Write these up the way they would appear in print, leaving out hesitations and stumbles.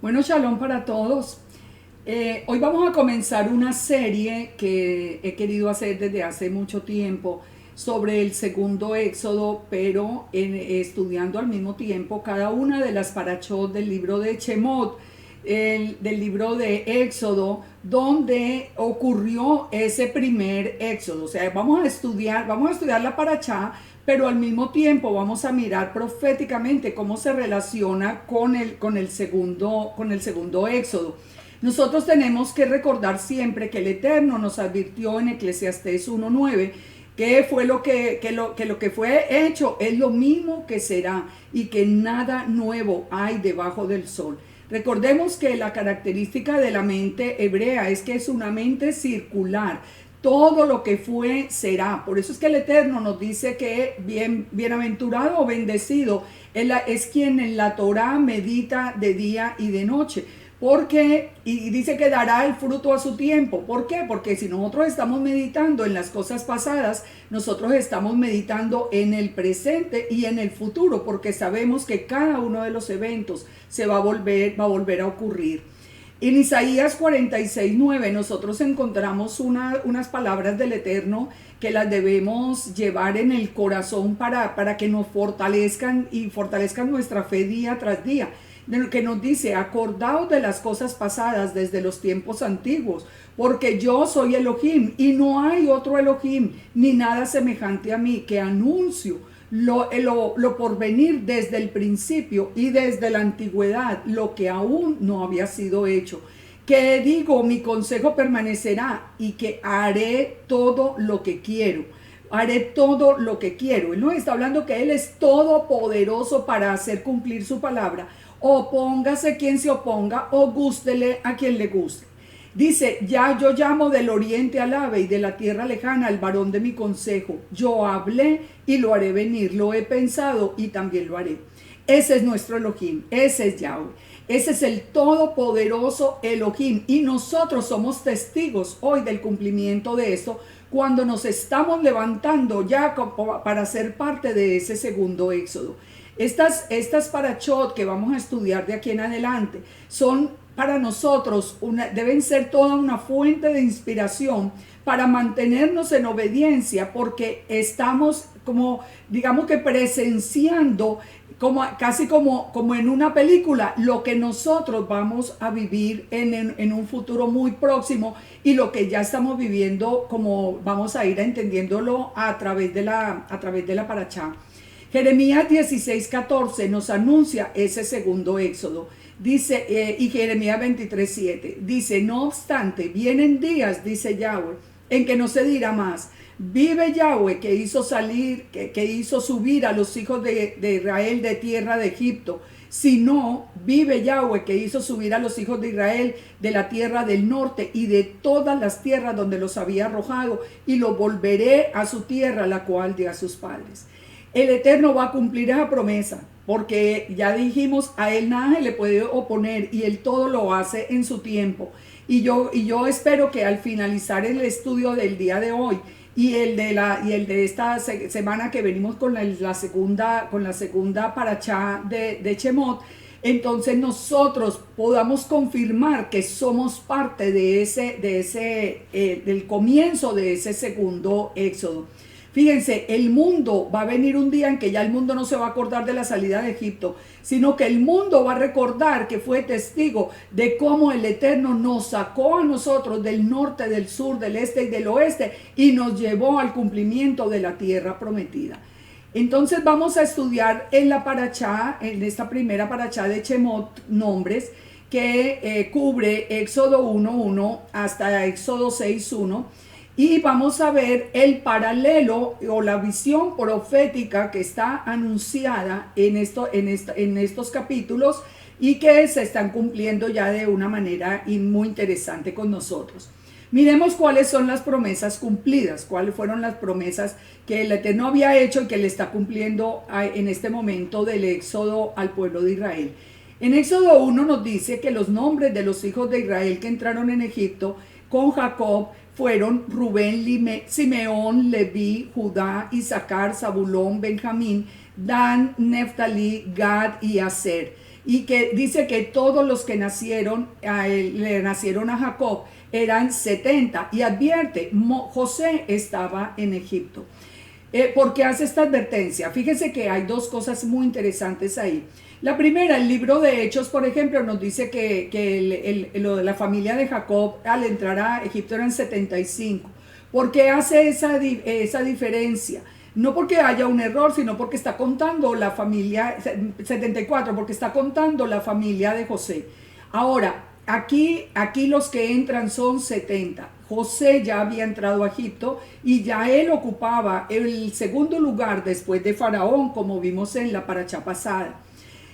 Bueno, shalom para todos. Hoy vamos a comenzar una serie que he querido hacer desde hace mucho tiempo sobre el segundo éxodo, pero estudiando al mismo tiempo cada una de las parashot del libro de Shemot, del libro de Éxodo, donde ocurrió ese primer éxodo. O sea, vamos a estudiar la parashá, pero al mismo tiempo vamos a mirar proféticamente cómo se relaciona con el segundo éxodo. Nosotros tenemos que recordar siempre que el Eterno nos advirtió en Eclesiastés 1:9 que fue lo que fue hecho es lo mismo que será y que nada nuevo hay debajo del sol. Recordemos que la característica de la mente hebrea es que es una mente circular. Todo lo que fue será. Por eso es que el Eterno nos dice que bienaventurado o bendecido es quien en la Torá medita de día y de noche. Porque, y dice que dará el fruto a su tiempo. ¿Por qué? Porque si nosotros estamos meditando en las cosas pasadas, nosotros estamos meditando en el presente y en el futuro, porque sabemos que cada uno de los eventos va a volver a ocurrir. En Isaías 46:9 nosotros encontramos unas palabras del Eterno que las debemos llevar en el corazón para que nos fortalezcan y fortalezcan nuestra fe día tras día. Que nos dice: acordaos de las cosas pasadas desde los tiempos antiguos, porque yo soy Elohim y no hay otro Elohim, ni nada semejante a mí, que anuncio lo por venir desde el principio y desde la antigüedad, lo que aún no había sido hecho. Que digo, mi consejo permanecerá y que haré todo lo que quiero. Haré todo lo que quiero. Él no está hablando que Él es todopoderoso para hacer cumplir su palabra. Opóngase quien se oponga o gústele a quien le guste. Dice: ya yo llamo del oriente al ave y de la tierra lejana al varón de mi consejo. Yo hablé y lo haré venir, lo he pensado y también lo haré. Ese es nuestro Elohim, ese es Yahweh, ese es el todopoderoso Elohim, y nosotros somos testigos hoy del cumplimiento de esto cuando nos estamos levantando ya para ser parte de ese segundo éxodo. Estas parashot que vamos a estudiar de aquí en adelante son para nosotros, deben ser toda una fuente de inspiración para mantenernos en obediencia, porque estamos digamos que presenciando casi como en una película lo que nosotros vamos a vivir en un futuro muy próximo, y lo que ya estamos viviendo, como vamos a ir entendiéndolo a través de la parashá. Jeremías 16:14 nos anuncia ese segundo éxodo. Dice, y Jeremías 23:7 dice: no obstante, vienen días, dice Yahweh, en que no se dirá más: vive Yahweh, que hizo subir a los hijos de Israel de tierra de Egipto, sino vive Yahweh, que hizo subir a los hijos de Israel de la tierra del norte y de todas las tierras donde los había arrojado, y los volveré a su tierra, la cual dio a sus padres. El Eterno va a cumplir esa promesa, porque ya dijimos, a Él nada se le puede oponer y Él todo lo hace en su tiempo. Y yo espero que al finalizar el estudio del día de hoy y el de esta semana que venimos con la segunda parashá de Shemot, entonces nosotros podamos confirmar que somos parte del comienzo de ese segundo éxodo. Fíjense, el mundo va a venir un día en que ya el mundo no se va a acordar de la salida de Egipto, sino que el mundo va a recordar que fue testigo de cómo el Eterno nos sacó a nosotros del norte, del sur, del este y del oeste, y nos llevó al cumplimiento de la tierra prometida. Entonces vamos a estudiar en esta primera parashá de Shemot, nombres que cubre Éxodo 1:1 hasta Éxodo 6:1. Y vamos a ver el paralelo o la visión profética que está anunciada en estos capítulos y que se están cumpliendo ya de una manera muy interesante con nosotros. Miremos cuáles son las promesas cumplidas, cuáles fueron las promesas que el Eterno había hecho y que le está cumpliendo en este momento del éxodo al pueblo de Israel. En Éxodo 1 nos dice que los nombres de los hijos de Israel que entraron en Egipto con Jacob fueron Rubén, Simeón, Leví, Judá, Isaacar, Zabulón, Benjamín, Dan, Neftalí, Gad y Aser. y que dice que todos los que nacieron, le nacieron a Jacob eran 70, y advierte, José estaba en Egipto. ¿Por qué hace esta advertencia? Fíjese que hay dos cosas muy interesantes ahí. La primera, el libro de Hechos, por ejemplo, nos dice que lo de la familia de Jacob al entrar a Egipto eran 75. ¿Por qué hace esa diferencia? No porque haya un error, sino porque está contando la familia, 74, porque está contando la familia de José. Ahora, aquí los que entran son 70. José ya había entrado a Egipto y ya él ocupaba el segundo lugar después de Faraón, como vimos en la paracha pasada.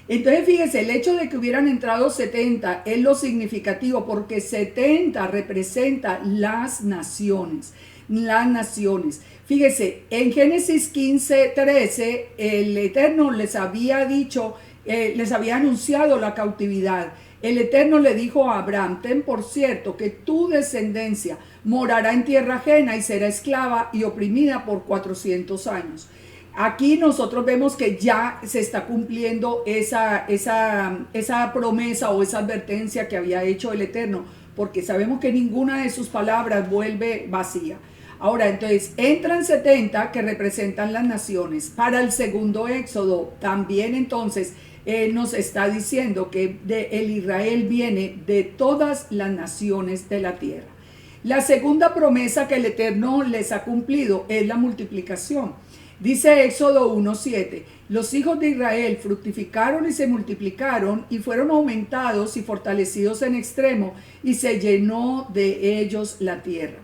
Entonces fíjese, el hecho de que hubieran entrado 70 es lo significativo, porque 70 representa las naciones. Las naciones. Fíjese, en Génesis 15:13, el Eterno les había dicho, les había anunciado la cautividad. El Eterno le dijo a Abraham: ten por cierto que tu descendencia morará en tierra ajena y será esclava y oprimida por 400 años. Aquí nosotros vemos que ya se está cumpliendo esa promesa o esa advertencia que había hecho el Eterno, porque sabemos que ninguna de sus palabras vuelve vacía. Ahora, entonces, entran 70 que representan las naciones. Para el segundo éxodo, también entonces nos está diciendo que el Israel viene de todas las naciones de la tierra. La segunda promesa que el Eterno les ha cumplido es la multiplicación. Dice Éxodo 1:7, los hijos de Israel fructificaron y se multiplicaron y fueron aumentados y fortalecidos en extremo, y se llenó de ellos la tierra.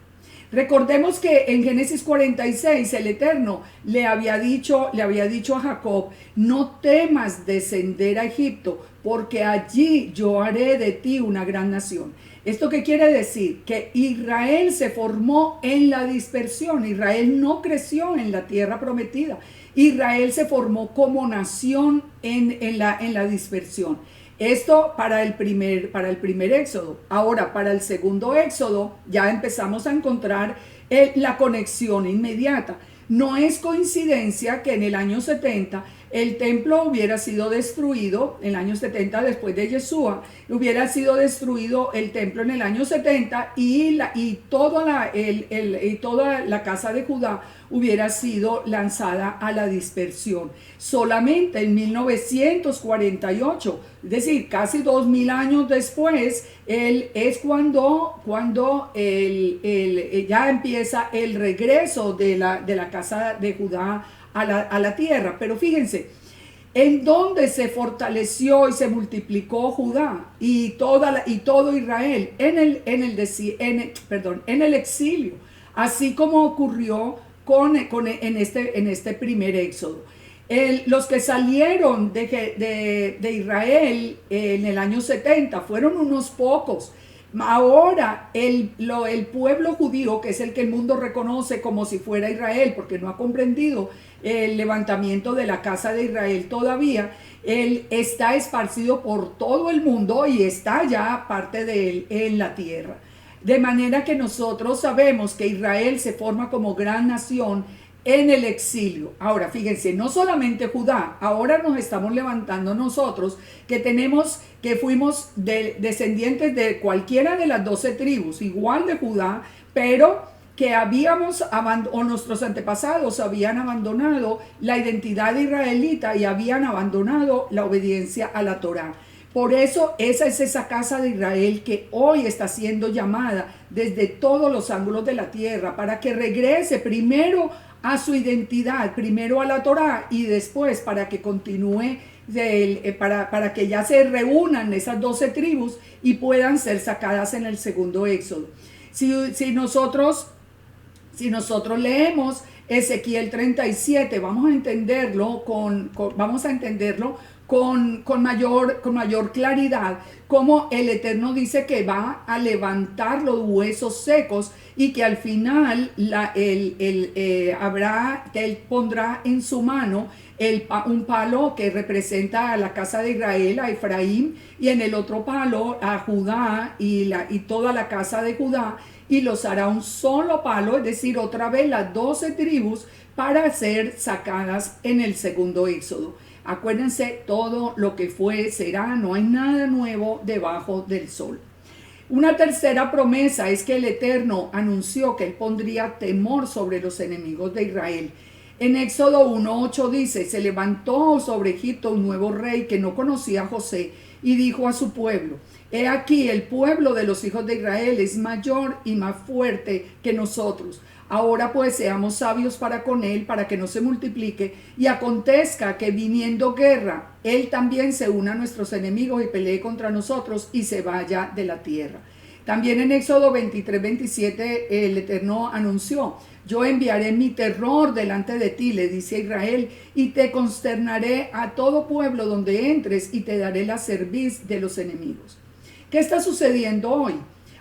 Recordemos que en Génesis 46 el Eterno le había dicho a Jacob: no temas descender a Egipto, porque allí yo haré de ti una gran nación. ¿Esto qué quiere decir? Que Israel se formó en la dispersión. Israel no creció en la tierra prometida. Israel se formó como nación en la dispersión. Esto para el primer éxodo. Ahora, para el segundo éxodo, ya empezamos a encontrar la conexión inmediata. No es coincidencia que en el año 70 el templo hubiera sido destruido, en el año 70 después de Yeshua, hubiera sido destruido el templo en el año 70 y toda la casa de Judá hubiera sido lanzada a la dispersión. Solamente en 1948, es decir, casi 2000 años después, es cuando ya empieza el regreso de la casa de Judá a la tierra. Pero fíjense, en donde se fortaleció y se multiplicó Judá y todo Israel en el exilio, así como ocurrió en este primer éxodo. Los que salieron de Israel en el año 70 fueron unos pocos. Ahora el pueblo judío, que es el que el mundo reconoce como si fuera Israel, porque no ha comprendido el levantamiento de la casa de Israel todavía, él está esparcido por todo el mundo y está ya parte de él en la tierra. De manera que nosotros sabemos que Israel se forma como gran nación en el exilio. Ahora, fíjense, no solamente Judá, ahora nos estamos levantando nosotros, que fuimos descendientes de cualquiera de las 12 tribus, igual de Judá, pero que nuestros antepasados habían abandonado la identidad israelita y habían abandonado la obediencia a la Torá. Por eso esa es esa casa de Israel que hoy está siendo llamada desde todos los ángulos de la tierra para que regrese primero a su identidad, primero a la Torá, y después para que continúe, para que ya se reúnan esas 12 tribus y puedan ser sacadas en el segundo éxodo. Si nosotros leemos Ezequiel 37, vamos a entenderlo con mayor claridad, como el Eterno dice que va a levantar los huesos secos y que al final él pondrá en su mano un palo que representa a la casa de Israel, a Efraín, y en el otro palo a Judá y toda la casa de Judá, y los hará un solo palo, es decir, otra vez las 12 tribus para ser sacadas en el segundo éxodo. Acuérdense, todo lo que fue será, no hay nada nuevo debajo del sol. Una tercera promesa es que el Eterno anunció que él pondría temor sobre los enemigos de Israel. En Éxodo 1:8 dice, se levantó sobre Egipto un nuevo rey que no conocía a José y dijo a su pueblo, he aquí el pueblo de los hijos de Israel es mayor y más fuerte que nosotros. Ahora pues seamos sabios para con él, para que no se multiplique, y acontezca que viniendo guerra, él también se una a nuestros enemigos y pelee contra nosotros y se vaya de la tierra. También en Éxodo 23:27 el Eterno anunció, yo enviaré mi terror delante de ti, le dice Israel, y te consternaré a todo pueblo donde entres y te daré la cerviz de los enemigos. ¿Qué está sucediendo hoy?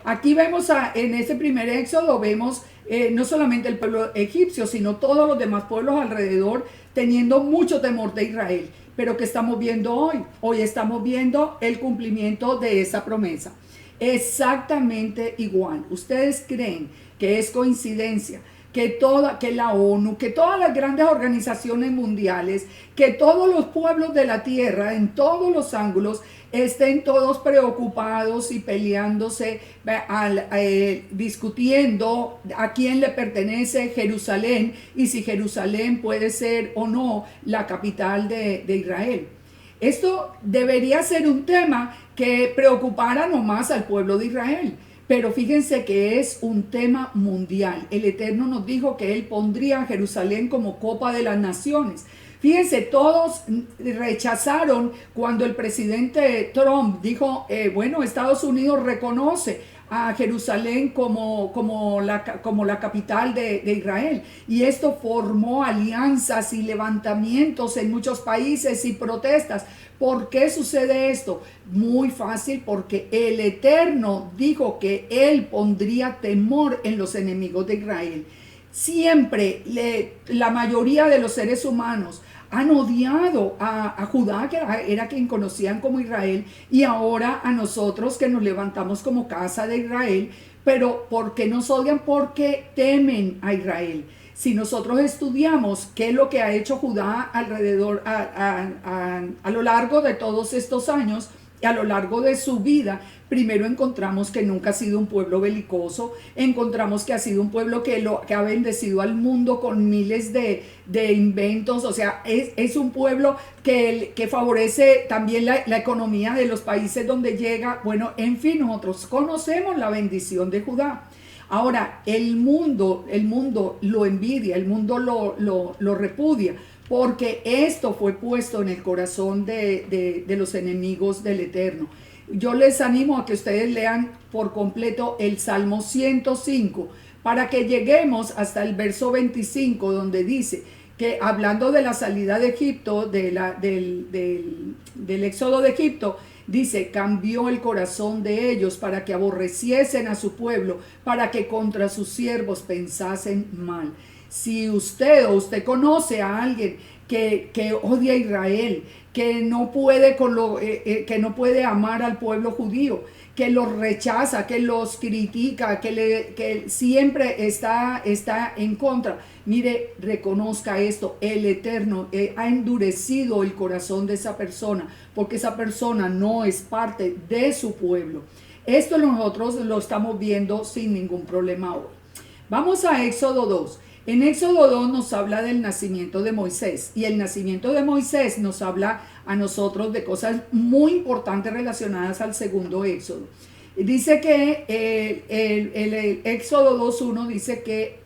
Aquí vemos en este primer éxodo, vemos no solamente el pueblo egipcio, sino todos los demás pueblos alrededor teniendo mucho temor de Israel. Pero ¿qué estamos viendo hoy? Hoy estamos viendo el cumplimiento de esa promesa. Exactamente igual. ¿Ustedes creen que es coincidencia que la ONU, que todas las grandes organizaciones mundiales, que todos los pueblos de la tierra, en todos los ángulos, estén todos preocupados y peleándose, discutiendo a quién le pertenece Jerusalén y si Jerusalén puede ser o no la capital de Israel? Esto debería ser un tema que preocupara nomás al pueblo de Israel. Pero fíjense que es un tema mundial. El Eterno nos dijo que Él pondría a Jerusalén como copa de las naciones. Fíjense, todos rechazaron cuando el presidente Trump dijo, bueno, Estados Unidos reconoce a Jerusalén como la capital de Israel. Y esto formó alianzas y levantamientos en muchos países y protestas. ¿Por qué sucede esto? Muy fácil, porque el Eterno dijo que Él pondría temor en los enemigos de Israel. Siempre la mayoría de los seres humanos han odiado a Judá, que era quien conocían como Israel, y ahora a nosotros que nos levantamos como casa de Israel. Pero ¿por qué nos odian? Porque temen a Israel. Si nosotros estudiamos qué es lo que ha hecho Judá alrededor, a lo largo de todos estos años, y a lo largo de su vida, primero encontramos que nunca ha sido un pueblo belicoso, encontramos que ha sido un pueblo que ha bendecido al mundo con miles de inventos, o sea, es un pueblo que favorece también la economía de los países donde llega. Bueno, en fin, nosotros conocemos la bendición de Judá. Ahora, el mundo lo envidia, el mundo lo repudia, porque esto fue puesto en el corazón de los enemigos del Eterno. Yo les animo a que ustedes lean por completo el Salmo 105 para que lleguemos hasta el verso 25, donde dice que, hablando de la salida de Egipto, del éxodo de Egipto, dice, cambió el corazón de ellos para que aborreciesen a su pueblo, para que contra sus siervos pensasen mal. Si usted conoce a alguien que odia a Israel, que no puede que no puede amar al pueblo judío, que los rechaza, que los critica, que siempre está en contra, mire, reconozca esto: el Eterno ha endurecido el corazón de esa persona, porque esa persona no es parte de su pueblo. Esto nosotros lo estamos viendo sin ningún problema hoy. Vamos a Éxodo 2. En Éxodo 2 nos habla del nacimiento de Moisés, y el nacimiento de Moisés nos habla a nosotros de cosas muy importantes relacionadas al segundo Éxodo. Dice que el Éxodo 2:1 dice que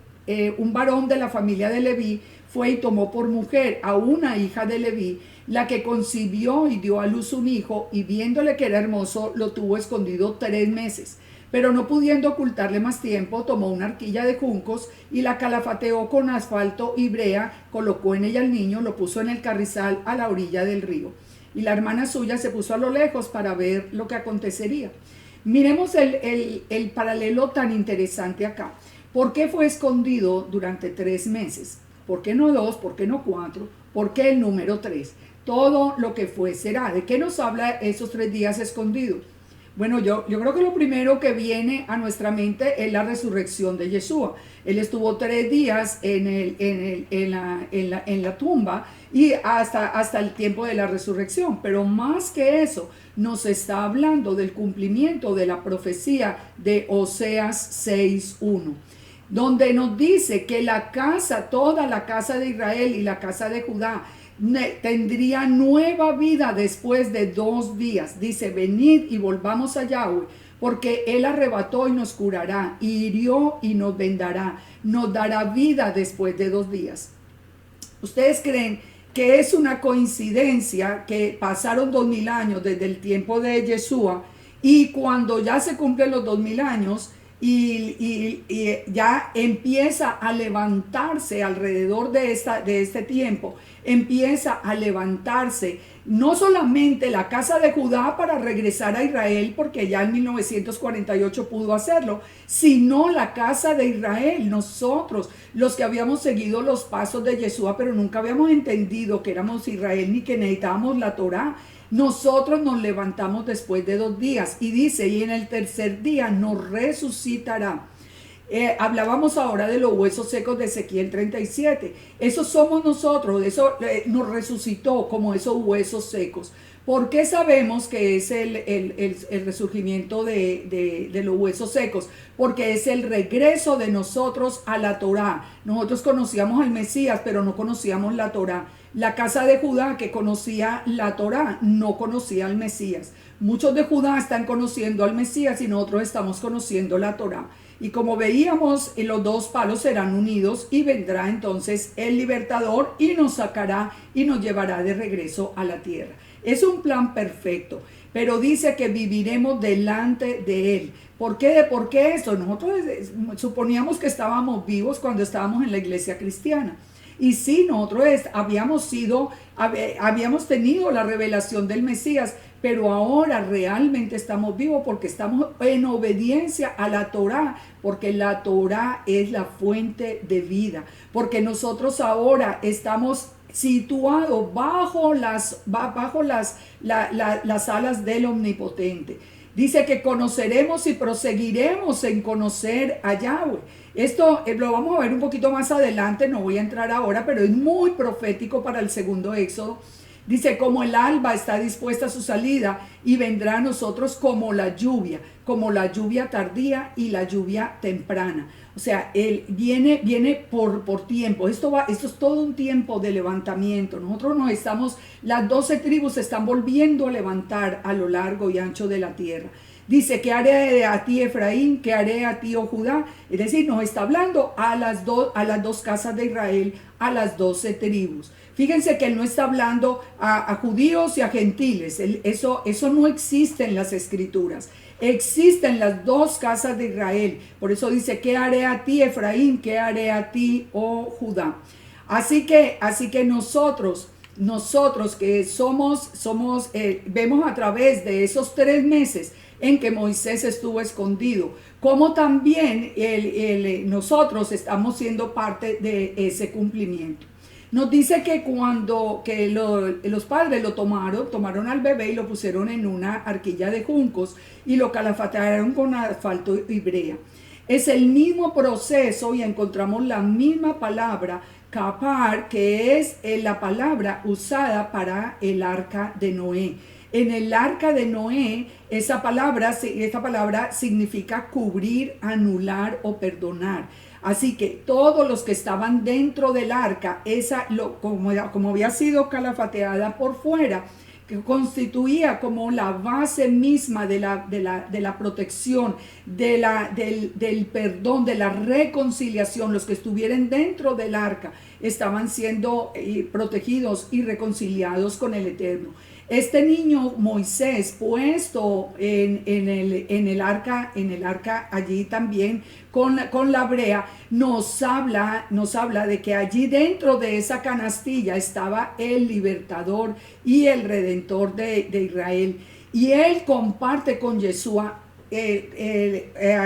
un varón de la familia de Leví fue y tomó por mujer a una hija de Leví, la que concibió y dio a luz un hijo, y viéndole que era hermoso, lo tuvo escondido 3 meses. Pero no pudiendo ocultarle más tiempo, tomó una arquilla de juncos y la calafateó con asfalto y brea, colocó en ella al niño, lo puso en el carrizal a la orilla del río. Y la hermana suya se puso a lo lejos para ver lo que acontecería. Miremos el paralelo tan interesante acá. ¿Por qué fue escondido durante 3 meses? ¿Por qué no 2? ¿Por qué no 4? ¿Por qué el número 3? Todo lo que fue será. ¿De qué nos habla esos 3 días escondidos? Bueno, yo creo que lo primero que viene a nuestra mente es la resurrección de Yeshua. Él estuvo 3 días en la tumba y hasta el tiempo de la resurrección. Pero más que eso, nos está hablando del cumplimiento de la profecía de Oseas 6:1, donde nos dice que la casa, toda la casa de Israel y la casa de Judá, tendría nueva vida después de 2 días. Dice, venid y volvamos a Yahweh, porque Él arrebató y nos curará, y hirió y nos vendará, nos dará vida después de 2 días. ¿Ustedes creen que es una coincidencia que pasaron 2000 años desde el tiempo de Yeshua, y cuando ya se cumplen los 2000 años, y ya empieza a levantarse alrededor de este tiempo, empieza a levantarse no solamente la casa de Judá para regresar a Israel, porque ya en 1948 pudo hacerlo, sino la casa de Israel, nosotros, los que habíamos seguido los pasos de Yeshua, pero nunca habíamos entendido que éramos Israel ni que necesitábamos la Torá. Nosotros nos levantamos después de 2 días, y dice, y en el tercer día nos resucitará. Hablábamos ahora de los huesos secos de Ezequiel 37. Esos somos nosotros, eso nos resucitó como esos huesos secos. ¿Por qué sabemos que es el resurgimiento de los huesos secos? Porque es el regreso de nosotros a la Torá. Nosotros conocíamos al Mesías, pero no conocíamos la Torá. La casa de Judá, que conocía la Torá, no conocía al Mesías. Muchos de Judá están conociendo al Mesías y nosotros estamos conociendo la Torá. Y como veíamos, los dos palos serán unidos y vendrá entonces el libertador y nos sacará y nos llevará de regreso a la tierra. Es un plan perfecto, pero dice que viviremos delante de Él. ¿Por qué? ¿Por qué esto? Nosotros suponíamos que estábamos vivos cuando estábamos en la iglesia cristiana. Y sí, nosotros habíamos tenido la revelación del Mesías, pero ahora realmente estamos vivos porque estamos en obediencia a la Torá, porque la Torá es la fuente de vida, porque nosotros ahora estamos situados bajo las alas del Omnipotente. Dice que conoceremos y proseguiremos en conocer a Yahweh. Esto lo vamos a ver un poquito más adelante, no voy a entrar ahora, pero es muy profético para el segundo éxodo. Dice, como el alba está dispuesta a su salida, y vendrá a nosotros como la lluvia tardía y la lluvia temprana. O sea, Él viene por tiempo. Esto es todo un tiempo de levantamiento. Nosotros las 12 tribus se están volviendo a levantar a lo largo y ancho de la tierra. Dice, ¿qué haré a ti, Efraín? ¿Qué haré a ti, oh Judá? Es decir, nos está hablando a las dos casas de Israel, a las 12 tribus. Fíjense que Él no está hablando a judíos y a gentiles. Eso no existe en las escrituras. Existen las dos casas de Israel. Por eso dice, ¿qué haré a ti, Efraín? ¿Qué haré a ti, oh Judá? Así que nosotros que vemos a través de esos 3 meses en que Moisés estuvo escondido, como también nosotros estamos siendo parte de ese cumplimiento. Nos dice que los padres tomaron al bebé y lo pusieron en una arquilla de juncos y lo calafatearon con asfalto y brea. Es el mismo proceso y encontramos la misma palabra, kapar, que es la palabra usada para el arca de Noé. En el arca de Noé, esta palabra significa cubrir, anular o perdonar. Así que todos los que estaban dentro del arca, como había sido calafateada por fuera, que constituía como la base misma de la protección, del perdón, de la reconciliación. Los que estuvieran dentro del arca estaban siendo protegidos y reconciliados con el Eterno. Este niño Moisés puesto en el arca allí también con la brea, nos habla de que allí dentro de esa canastilla estaba el libertador y el redentor de Israel. Y él comparte con Yeshua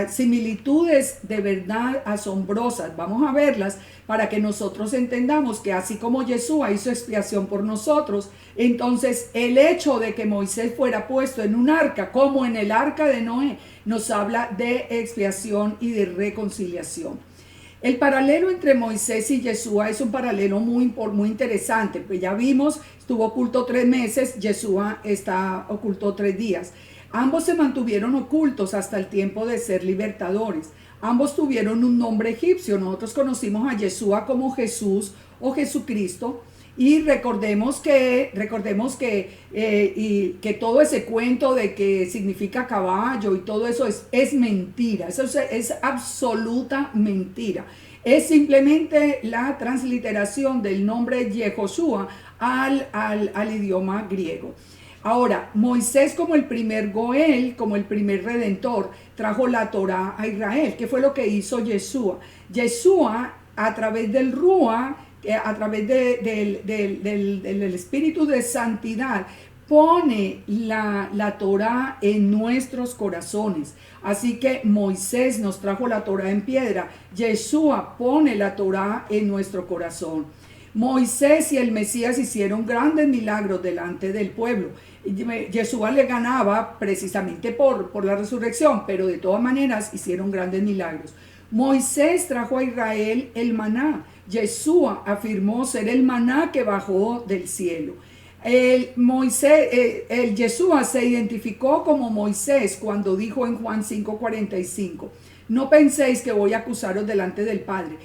similitudes de verdad asombrosas. Vamos a verlas para que nosotros entendamos que así como Yeshua hizo expiación por nosotros, entonces el hecho de que Moisés fuera puesto en un arca, como en el arca de Noé, nos habla de expiación y de reconciliación. El paralelo entre Moisés y Yeshua es un paralelo muy interesante. Pues ya vimos, estuvo oculto 3 meses, Yeshua está oculto 3 días. Ambos se mantuvieron ocultos hasta el tiempo de ser libertadores. Ambos tuvieron un nombre egipcio. Nosotros conocimos a Yeshua como Jesús o Jesucristo. Y recordemos que todo ese cuento de que significa caballo y todo eso es mentira. Eso es absoluta mentira. Es simplemente la transliteración del nombre Yehoshua al idioma griego. Ahora, Moisés como el primer Goel, como el primer redentor, trajo la Torá a Israel. ¿Qué fue lo que hizo Yeshua? Yeshua, a través del Ruach, a través del Espíritu de Santidad, pone la Torá en nuestros corazones. Así que Moisés nos trajo la Torá en piedra. Yeshua pone la Torá en nuestro corazón. Moisés y el Mesías hicieron grandes milagros delante del pueblo. Yeshua le ganaba precisamente por la resurrección, pero de todas maneras hicieron grandes milagros. Moisés trajo a Israel el maná. Yeshua afirmó ser el maná que bajó del cielo. Yeshua se identificó como Moisés cuando dijo en Juan 5:45, no penséis que voy a acusaros delante del Padre.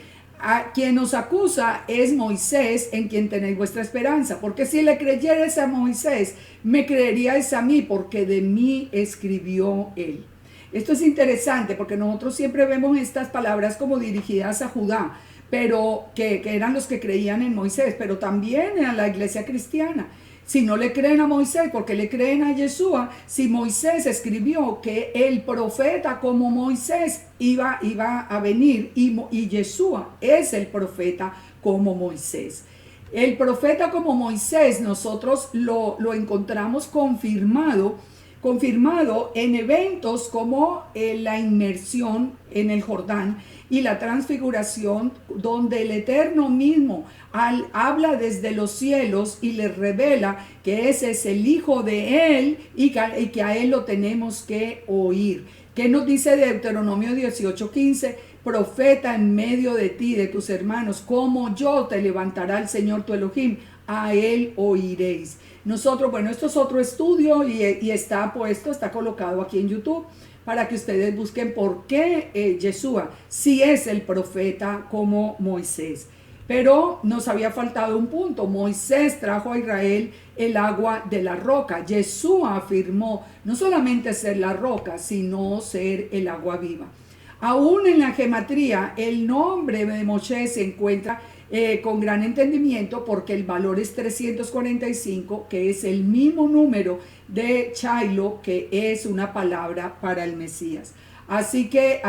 A quien os acusa es Moisés, en quien tenéis vuestra esperanza, porque si le creyerais a Moisés, me creeríais a mí, porque de mí escribió él. Esto es interesante porque nosotros siempre vemos estas palabras como dirigidas a Judá, pero que eran los que creían en Moisés, pero también a la iglesia cristiana. Si no le creen a Moisés, ¿por qué le creen a Yeshua? Si Moisés escribió que el profeta como Moisés iba a venir y Yeshua es el profeta como Moisés. El profeta como Moisés nosotros lo encontramos confirmado en eventos como la inmersión en el Jordán y la transfiguración, donde el Eterno mismo habla desde los cielos y les revela que ese es el Hijo de Él y que a Él lo tenemos que oír. ¿Qué nos dice Deuteronomio 18:15? Profeta en medio de ti, de tus hermanos, como yo te levantará el Señor tu Elohim, a Él oiréis. Nosotros, bueno, esto es otro estudio y está colocado aquí en YouTube para que ustedes busquen por qué Yeshua sí es el profeta como Moisés. Pero nos había faltado un punto. Moisés trajo a Israel el agua de la roca. Yeshua afirmó no solamente ser la roca, sino ser el agua viva. Aún en la gematría, el nombre de Moshe se encuentra con gran entendimiento, porque el valor es 345, que es el mismo número de Shiloh, que es una palabra para el Mesías. Así que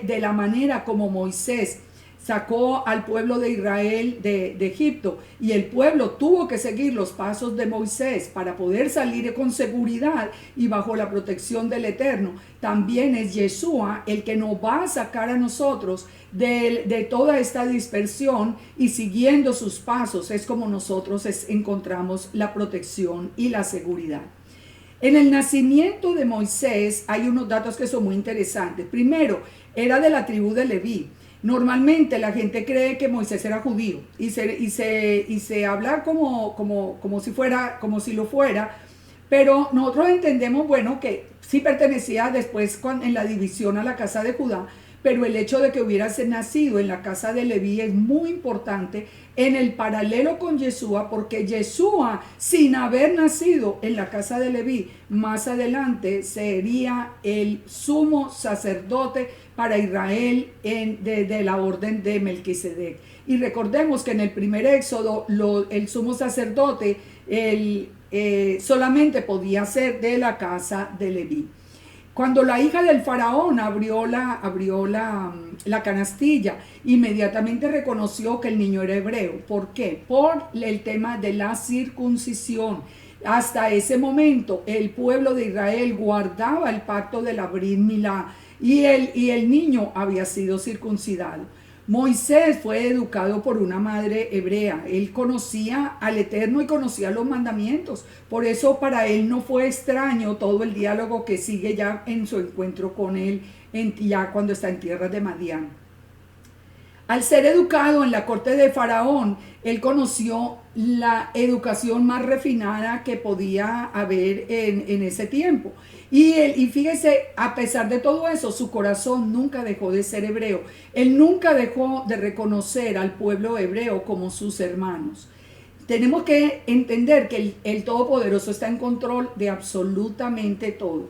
de la manera como Moisés sacó al pueblo de Israel de Egipto, y el pueblo tuvo que seguir los pasos de Moisés para poder salir con seguridad y bajo la protección del Eterno, también es Yeshua el que nos va a sacar a nosotros de toda esta dispersión, y siguiendo sus pasos es como nosotros encontramos la protección y la seguridad. En el nacimiento de Moisés hay unos datos que son muy interesantes. Primero, era de la tribu de Leví. Normalmente la gente cree que Moisés era judío y se habla como si lo fuera, pero nosotros entendemos, bueno, que sí pertenecía después en la división a la casa de Judá, pero el hecho de que hubiese nacido en la casa de Leví es muy importante en el paralelo con Yeshua, porque Yeshua, sin haber nacido en la casa de Leví, más adelante sería el sumo sacerdote para Israel de la orden de Melquisedec. Y recordemos que en el primer éxodo el sumo sacerdote solamente podía ser de la casa de Leví. Cuando la hija del faraón abrió la canastilla, inmediatamente reconoció que el niño era hebreo. ¿Por qué? Por el tema de la circuncisión. Hasta ese momento el pueblo de Israel guardaba el pacto de la Brit Milá y el niño había sido circuncidado. Moisés fue educado por una madre hebrea. Él conocía al Eterno y conocía los mandamientos. Por eso para él no fue extraño todo el diálogo que sigue ya en su encuentro con él, ya cuando está en tierras de Madián. Al ser educado en la corte de Faraón, él conoció la educación más refinada que podía haber en ese tiempo. Y fíjese, a pesar de todo eso, su corazón nunca dejó de ser hebreo. Él nunca dejó de reconocer al pueblo hebreo como sus hermanos. Tenemos que entender que el Todopoderoso está en control de absolutamente todo.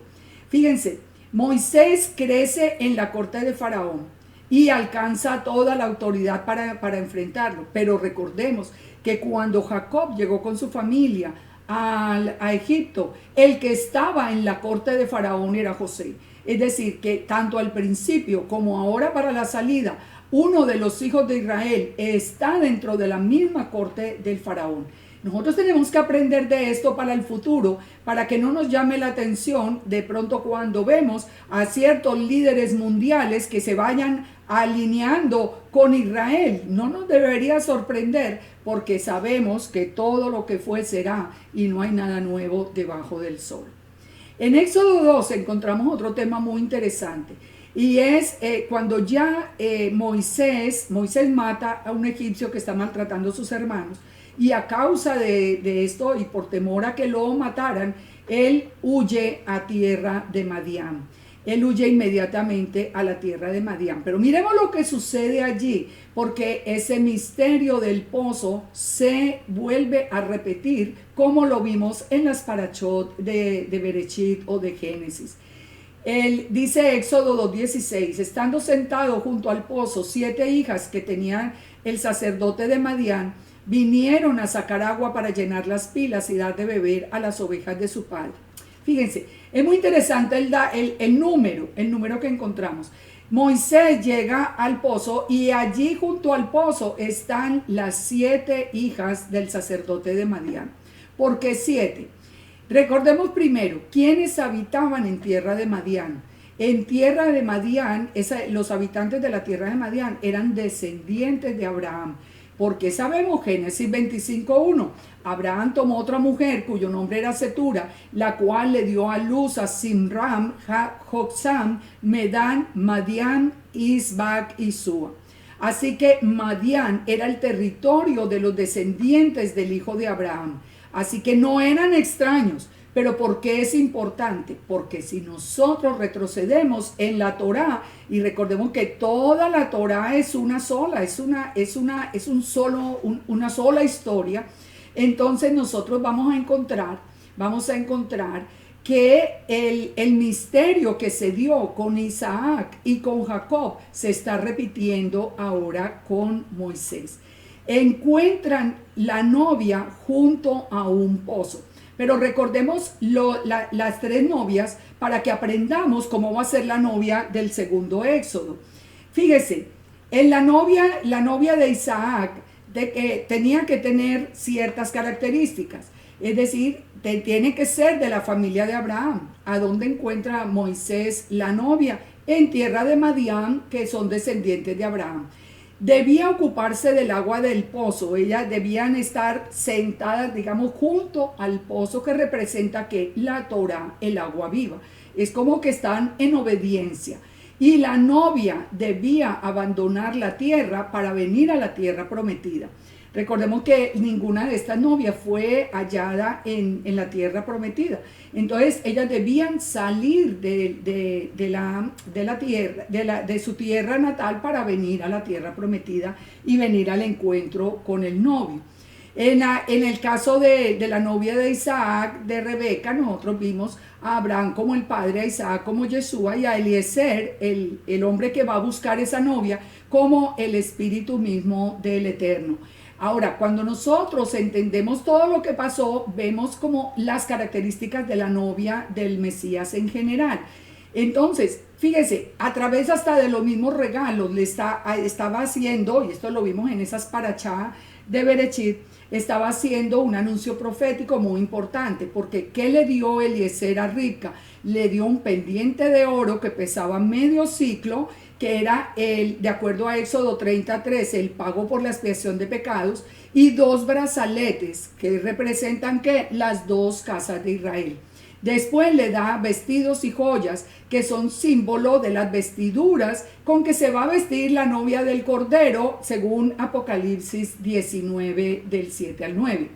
Fíjense, Moisés crece en la corte de Faraón y alcanza toda la autoridad para enfrentarlo. Pero recordemos que cuando Jacob llegó con su familia a Egipto, el que estaba en la corte de Faraón era José. Es decir, que tanto al principio como ahora para la salida, uno de los hijos de Israel está dentro de la misma corte del Faraón. Nosotros tenemos que aprender de esto para el futuro, para que no nos llame la atención de pronto cuando vemos a ciertos líderes mundiales que se vayan alineando con Israel. No nos debería sorprender porque sabemos que todo lo que fue será y no hay nada nuevo debajo del sol. En Éxodo 2 encontramos otro tema muy interesante y es cuando ya Moisés mata a un egipcio que está maltratando a sus hermanos. Y a causa de esto y por temor a que lo mataran, él huye a tierra de Madián. Él huye inmediatamente a la tierra de Madián. Pero miremos lo que sucede allí, porque ese misterio del pozo se vuelve a repetir como lo vimos en las parashot de Bereshit o de Génesis. Él dice Éxodo 2:16, estando sentado junto al pozo, 7 hijas que tenían el sacerdote de Madián, vinieron a sacar agua para llenar las pilas y dar de beber a las ovejas de su padre. Fíjense, es muy interesante el número que encontramos. Moisés llega al pozo y allí junto al pozo están las 7 hijas del sacerdote de Madián. ¿Por qué 7? Recordemos primero, ¿quiénes habitaban en tierra de Madián? En tierra de Madián, los habitantes de la tierra de Madián eran descendientes de Abraham. Porque sabemos, Génesis 25:1, Abraham tomó otra mujer cuyo nombre era Setura, la cual le dio a luz a Simram, Joksam, Medán, Madián, Isbac y Sua. Así que Madián era el territorio de los descendientes del hijo de Abraham. Así que no eran extraños. Pero ¿por qué es importante? Porque si nosotros retrocedemos en la Torá, y recordemos que toda la Torá es una sola, una sola historia, entonces nosotros vamos a encontrar que el misterio que se dio con Isaac y con Jacob se está repitiendo ahora con Moisés. Encuentran la novia junto a un pozo. Pero recordemos las 3 novias para que aprendamos cómo va a ser la novia del segundo Éxodo. Fíjese, en la novia de Isaac tenía que tener ciertas características. Es decir, tiene que ser de la familia de Abraham. ¿A dónde encuentra Moisés la novia? En tierra de Madián, que son descendientes de Abraham. Debía ocuparse del agua del pozo. Ellas debían estar sentadas, digamos, junto al pozo que representa que la Torá, el agua viva. Es como que están en obediencia. Y la novia debía abandonar la tierra para venir a la tierra prometida. Recordemos que ninguna de estas novias fue hallada en la tierra prometida. Entonces ellas debían salir de la tierra, de su tierra natal para venir a la tierra prometida y venir al encuentro con el novio. En el caso de la novia de Isaac, de Rebeca, nosotros vimos a Abraham como el padre, a Isaac como Yeshua y a Eliezer, el hombre que va a buscar esa novia, como el espíritu mismo del Eterno. Ahora, cuando nosotros entendemos todo lo que pasó, vemos como las características de la novia del Mesías en general. Entonces, fíjese, a través hasta de los mismos regalos le estaba haciendo, y esto lo vimos en esas parachá de Berechit, estaba haciendo un anuncio profético muy importante, porque ¿qué le dio Eliezer a Ribca? Le dio un pendiente de oro que pesaba medio ciclo, que era de acuerdo a Éxodo 33, el pago por la expiación de pecados, y 2 brazaletes que representan que las 2 casas de Israel. Después le da vestidos y joyas que son símbolo de las vestiduras con que se va a vestir la novia del Cordero, según Apocalipsis 19 del 7 al 9.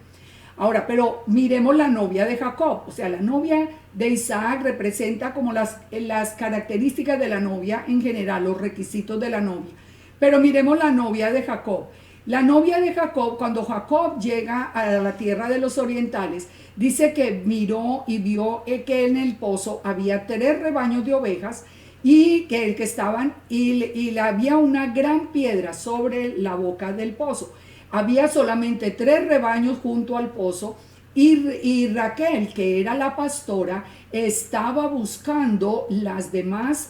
Ahora, pero miremos la novia de Jacob, o sea, la novia de Isaac representa como las características de la novia en general, los requisitos de la novia. Pero miremos la novia de Jacob. La novia de Jacob, cuando Jacob llega a la tierra de los orientales, dice que miró y vio que en el pozo había 3 rebaños de ovejas y que estaban, y había una gran piedra sobre la boca del pozo. Había solamente 3 rebaños junto al pozo y Raquel, que era la pastora, estaba buscando los demás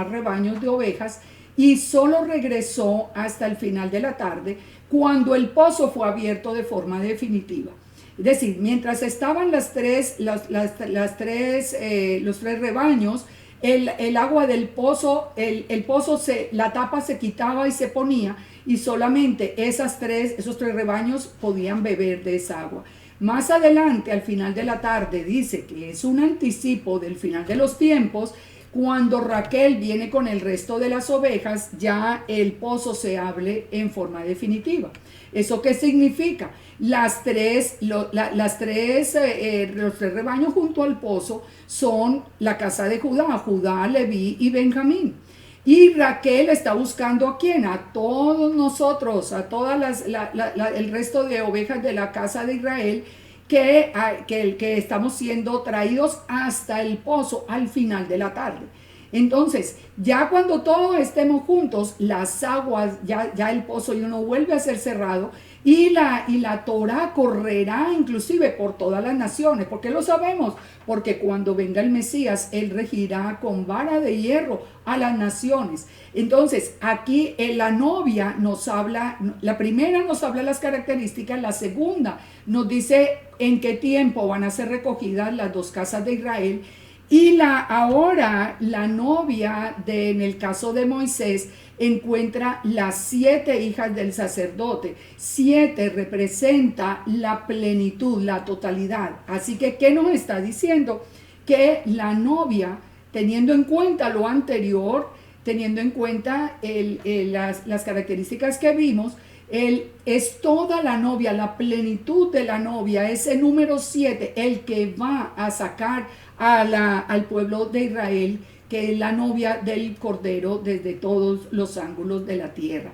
rebaños de ovejas y solo regresó hasta el final de la tarde, cuando el pozo fue abierto de forma definitiva. Es decir, mientras estaban los 3 rebaños, el agua del pozo, el pozo la tapa se quitaba y se ponía, y solamente esos 3 rebaños podían beber de esa agua. Más adelante, al final de la tarde, dice que es un anticipo del final de los tiempos. Cuando Raquel viene con el resto de las ovejas, ya el pozo se abre en forma definitiva. ¿Eso qué significa? Los 3 rebaños junto al pozo son la casa de Judá, Leví y Benjamín. Y Raquel está buscando ¿a quién? A todos nosotros, a todas el resto de ovejas de la casa de Israel, que estamos siendo traídos hasta el pozo al final de la tarde. Entonces, ya cuando todos estemos juntos, las aguas, ya el pozo ya no vuelve a ser cerrado, y la Torá correrá inclusive por todas las naciones. ¿Por qué lo sabemos? Porque cuando venga el Mesías, Él regirá con vara de hierro a las naciones. Entonces, aquí la novia nos habla, la primera nos habla las características, la segunda nos dice en qué tiempo van a ser recogidas las 2 casas de Israel. Y ahora la novia en el caso de Moisés encuentra las 7 hijas del sacerdote. 7 representa la plenitud, la totalidad. Así que, ¿qué nos está diciendo? Que la novia, teniendo en cuenta lo anterior, teniendo en cuenta las características que vimos, es toda la novia, la plenitud de la novia, ese número 7, el que va a sacar al pueblo de Israel, que es la novia del Cordero desde todos los ángulos de la tierra.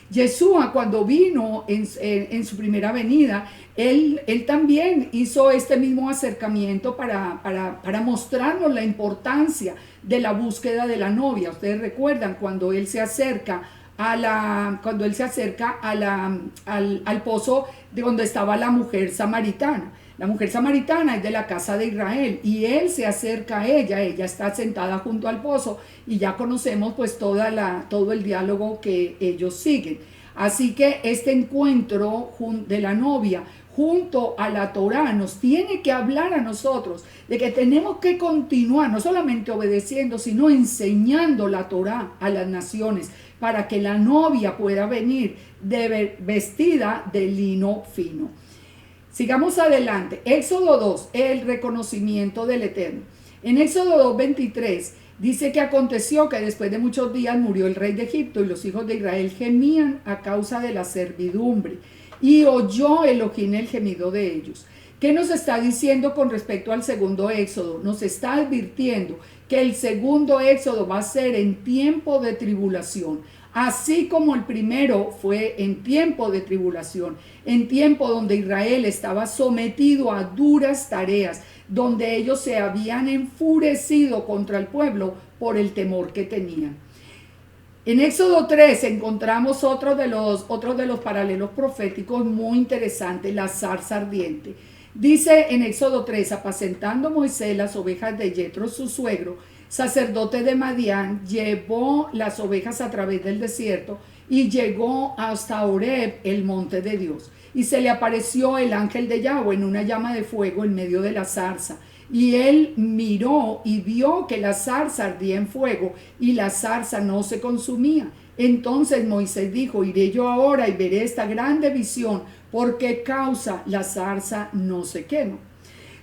Yeshua, cuando vino en su primera venida, él también hizo este mismo acercamiento para mostrarnos la importancia de la búsqueda de la novia. Ustedes recuerdan cuando él se acerca al pozo de donde estaba la mujer samaritana. La mujer samaritana es de la casa de Israel y él se acerca a ella está sentada junto al pozo, y ya conocemos pues todo el diálogo que ellos siguen. Así que este encuentro de la novia junto a la Torá nos tiene que hablar a nosotros de que tenemos que continuar no solamente obedeciendo, sino enseñando la Torá a las naciones, para que la novia pueda venir vestida de lino fino. Sigamos adelante. Éxodo 2, el reconocimiento del Eterno. En Éxodo 2:23 dice que aconteció que después de muchos días murió el rey de Egipto, y los hijos de Israel gemían a causa de la servidumbre, y oyó Elohim el gemido de ellos. ¿Qué nos está diciendo con respecto al segundo éxodo? Nos está advirtiendo que el segundo éxodo va a ser en tiempo de tribulación. Así como el primero fue en tiempo de tribulación, en tiempo donde Israel estaba sometido a duras tareas, donde ellos se habían enfurecido contra el pueblo por el temor que tenían. En Éxodo 3 encontramos otro de los paralelos proféticos muy interesantes, la zarza ardiente. Dice en Éxodo 3, apacentando Moisés las ovejas de Yetro, su suegro, sacerdote de Madián, llevó las ovejas a través del desierto y llegó hasta Horeb, el monte de Dios. y se le apareció el ángel de Yahweh en una llama de fuego en medio de la zarza. Y él miró y vio que la zarza ardía en fuego y la zarza no se consumía. Entonces Moisés dijo: iré yo ahora y veré esta grande visión, ¿por qué causa la zarza no se quema?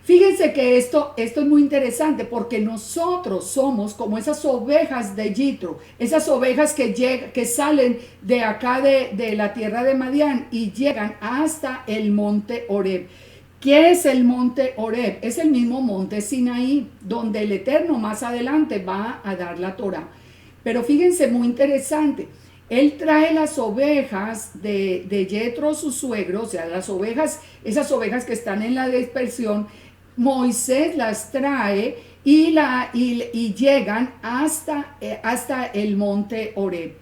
Fíjense que esto es muy interesante, porque nosotros somos como esas ovejas de Yitro, esas ovejas que salen de acá de la tierra de Madián y llegan hasta el monte Horeb. ¿Qué es el monte Horeb? Es el mismo monte Sinaí, donde el Eterno más adelante va a dar la Torá. Pero fíjense, muy interesante. Él trae las ovejas de Yetro, su suegro, o sea, las ovejas, esas ovejas que están en la dispersión. Moisés las trae y llegan hasta el monte Horeb.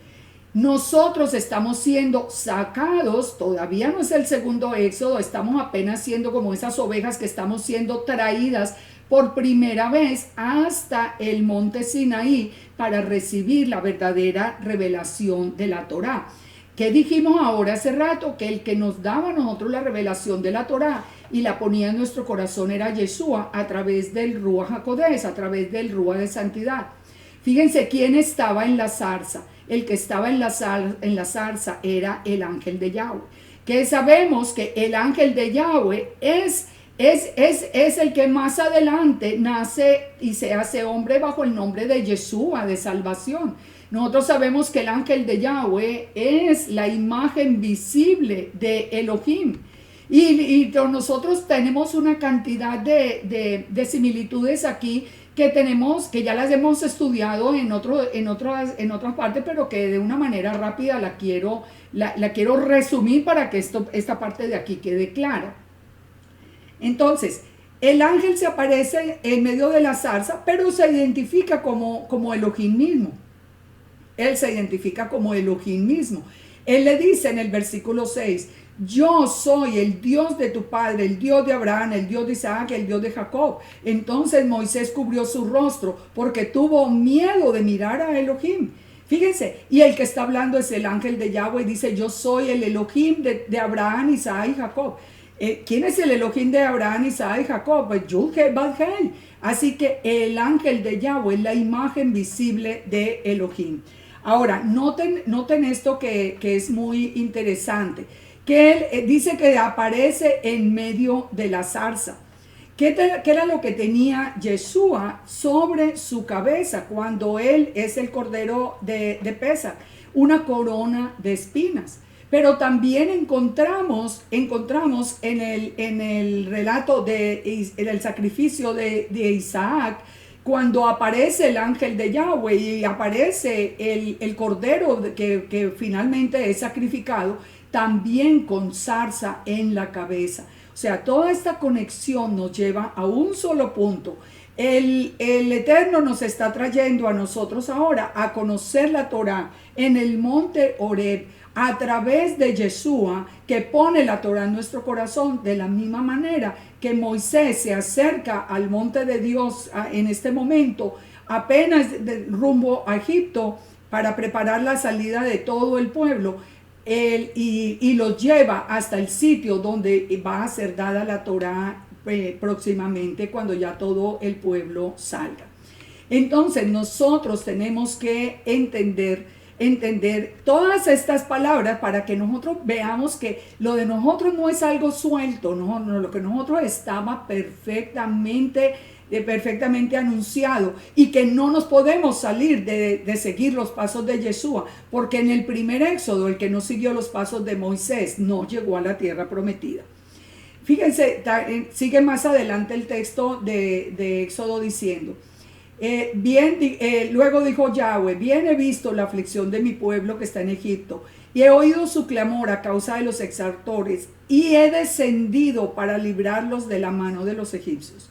Nosotros estamos siendo sacados, todavía no es el segundo éxodo, estamos apenas siendo como esas ovejas que estamos siendo traídas por primera vez hasta el monte Sinaí para recibir la verdadera revelación de la Torá. ¿Qué dijimos ahora hace rato? Que el que nos daba a nosotros la revelación de la Torá y la ponía en nuestro corazón era Yeshua, a través del Ruach HaKodesh, a través del Ruach de santidad. Fíjense quién estaba en la zarza. El que estaba en la zarza era el ángel de Yahweh. Que sabemos que el ángel de Yahweh es el que más adelante nace y se hace hombre bajo el nombre de Yeshua, de salvación. Nosotros sabemos que el ángel de Yahweh es la imagen visible de Elohim. Y nosotros tenemos una cantidad de similitudes aquí que ya las hemos estudiado en otras partes, pero que de una manera rápida la quiero resumir para que esta parte de aquí quede clara. Entonces, el ángel se aparece en medio de la zarza, pero se identifica como Elohim mismo. Él se identifica como Elohim mismo. Él le dice en el versículo 6, yo soy el Dios de tu padre, el Dios de Abraham, el Dios de Isaac, el Dios de Jacob. Entonces Moisés cubrió su rostro porque tuvo miedo de mirar a Elohim. Fíjense, y el que está hablando es el ángel de Yahweh, dice, yo soy el Elohim de Abraham, Isaac y Jacob. ¿Quién es el Elohim de Abraham, Isaac y Jacob? Pues Yud-Heh, Vav-Heh. Así que el ángel de Yahweh es la imagen visible de Elohim. Ahora, noten esto que es muy interesante, que él dice que aparece en medio de la zarza. ¿Qué era lo que tenía Yeshua sobre su cabeza cuando él es el cordero de Pesach? Una corona de espinas. Pero también encontramos en el relato del sacrificio de Isaac, cuando aparece el ángel de Yahweh y aparece el cordero que finalmente es sacrificado, también con zarza en la cabeza. O sea, toda esta conexión nos lleva a un solo punto. El Eterno nos está trayendo a nosotros ahora a conocer la Torá en el monte Horeb, a través de Yeshua, que pone la Torá en nuestro corazón, de la misma manera que Moisés se acerca al monte de Dios en este momento, apenas rumbo a Egipto, para preparar la salida de todo el pueblo, y los lleva hasta el sitio donde va a ser dada la Torá próximamente, cuando ya todo el pueblo salga. Entonces nosotros tenemos que entender todas estas palabras para que nosotros veamos que lo de nosotros no es algo suelto, no, lo que nosotros estaba perfectamente anunciado, y que no nos podemos salir de seguir los pasos de Yeshua, porque en el primer éxodo el que no siguió los pasos de Moisés no llegó a la tierra prometida. Fíjense, sigue más adelante el texto de Éxodo diciendo, luego dijo Yahweh, bien he visto la aflicción de mi pueblo que está en Egipto, y he oído su clamor a causa de los exactores, y he descendido para librarlos de la mano de los egipcios.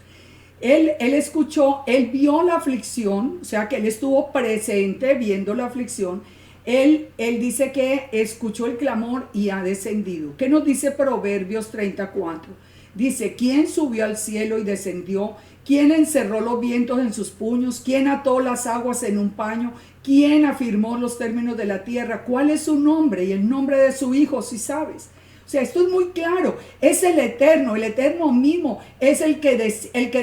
Él escuchó, él vio la aflicción, o sea que él estuvo presente viendo la aflicción. Él dice que escuchó el clamor y ha descendido. ¿Qué nos dice Proverbios 34? Dice, ¿quién subió al cielo y descendió? ¿Quién encerró los vientos en sus puños? ¿Quién ató las aguas en un paño? ¿Quién afirmó los términos de la tierra? ¿Cuál es su nombre y el nombre de su hijo, si sabes? O O sea, esto es muy claro. Es el Eterno mismo, es el que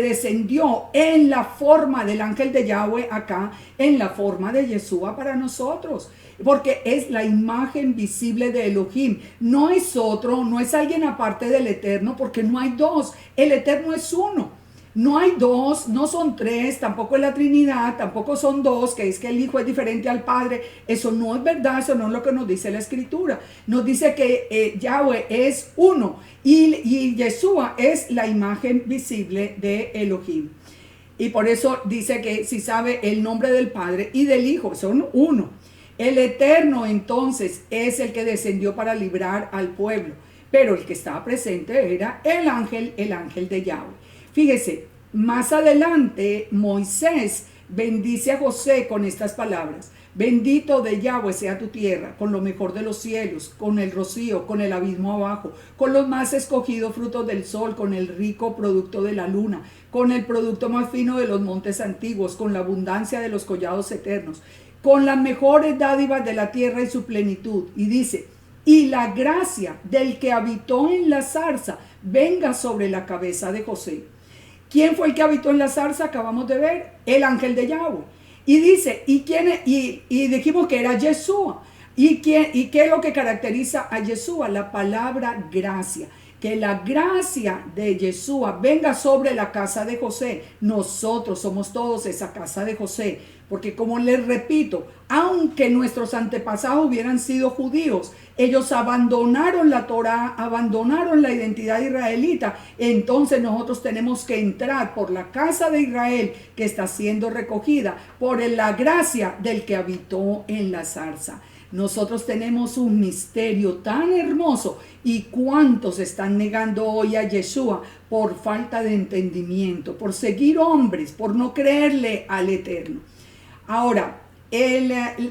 descendió en la forma del ángel de Yahweh acá, en la forma de Yeshua para nosotros. Porque es la imagen visible de Elohim. No es otro, no es alguien aparte del Eterno, porque no hay dos. El Eterno es uno. No hay dos, no son tres, tampoco es la Trinidad, tampoco son dos, que es que el Hijo es diferente al Padre. Eso no es verdad, eso no es lo que nos dice la Escritura. Nos dice que Yahweh es uno y Yeshua es la imagen visible de Elohim. Y por eso dice que si sabe el nombre del Padre y del Hijo, son uno. El Eterno entonces es el que descendió para librar al pueblo, pero el que estaba presente era el ángel de Yahweh. Fíjese, más adelante Moisés bendice a José con estas palabras: bendito de Yahweh sea tu tierra, con lo mejor de los cielos, con el rocío, con el abismo abajo, con los más escogidos frutos del sol, con el rico producto de la luna, con el producto más fino de los montes antiguos, con la abundancia de los collados eternos, con las mejores dádivas de la tierra y su plenitud. Y dice: y la gracia del que habitó en la zarza venga sobre la cabeza de José. ¿Quién fue el que habitó en la zarza? Acabamos de ver, el ángel de Yahweh. Y dice, y dijimos que era Yeshua. ¿Y qué es lo que caracteriza a Yeshua? La palabra gracia. Que la gracia de Yeshua venga sobre la casa de José. Nosotros somos todos esa casa de José. Porque como les repito, aunque nuestros antepasados hubieran sido judíos, ellos abandonaron la Torá, abandonaron la identidad israelita. Entonces nosotros tenemos que entrar por la casa de Israel que está siendo recogida por la gracia del que habitó en la zarza. Nosotros tenemos un misterio tan hermoso. ¿Y cuántos están negando hoy a Yeshua por falta de entendimiento, por seguir hombres, por no creerle al Eterno? Ahora,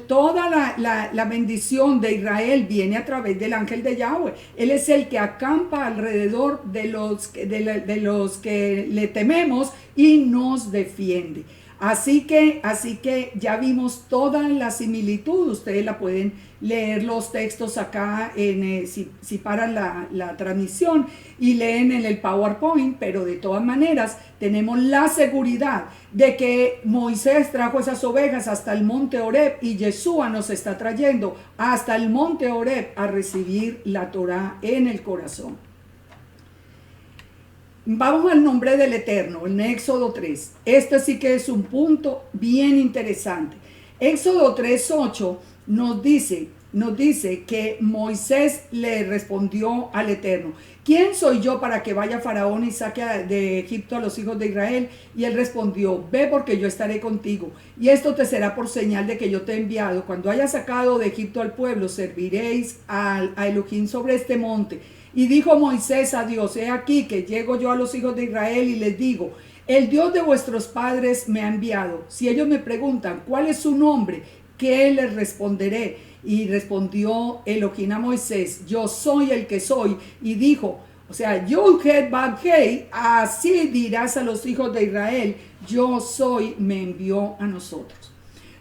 toda la bendición de Israel viene a través del ángel de Yahweh. Él es el que acampa alrededor de los que le tememos y nos defiende. Así que ya vimos toda la similitud. Ustedes la pueden leer los textos acá si paran la transmisión y leen en el PowerPoint, pero de todas maneras tenemos la seguridad de que Moisés trajo esas ovejas hasta el monte Horeb y Yeshua nos está trayendo hasta el monte Horeb a recibir la Torá en el corazón. Vamos al nombre del Eterno, en Éxodo 3. Este sí que es un punto bien interesante. Éxodo 3:8 nos dice que Moisés le respondió al Eterno: ¿quién soy yo para que vaya Faraón y saque de Egipto a los hijos de Israel? Y él respondió: ve, porque yo estaré contigo, y esto te será por señal de que yo te he enviado. Cuando haya sacado de Egipto al pueblo, serviréis a Elohim sobre este monte. Y dijo Moisés a Dios: he aquí que llego yo a los hijos de Israel y les digo: el Dios de vuestros padres me ha enviado. Si ellos me preguntan cuál es su nombre, ¿qué les responderé? Y respondió Elohim a Moisés: yo soy el que soy. Y dijo, o sea, Yud-Heh-Vav-Hei, así dirás a los hijos de Israel: yo soy, me envió a nosotros.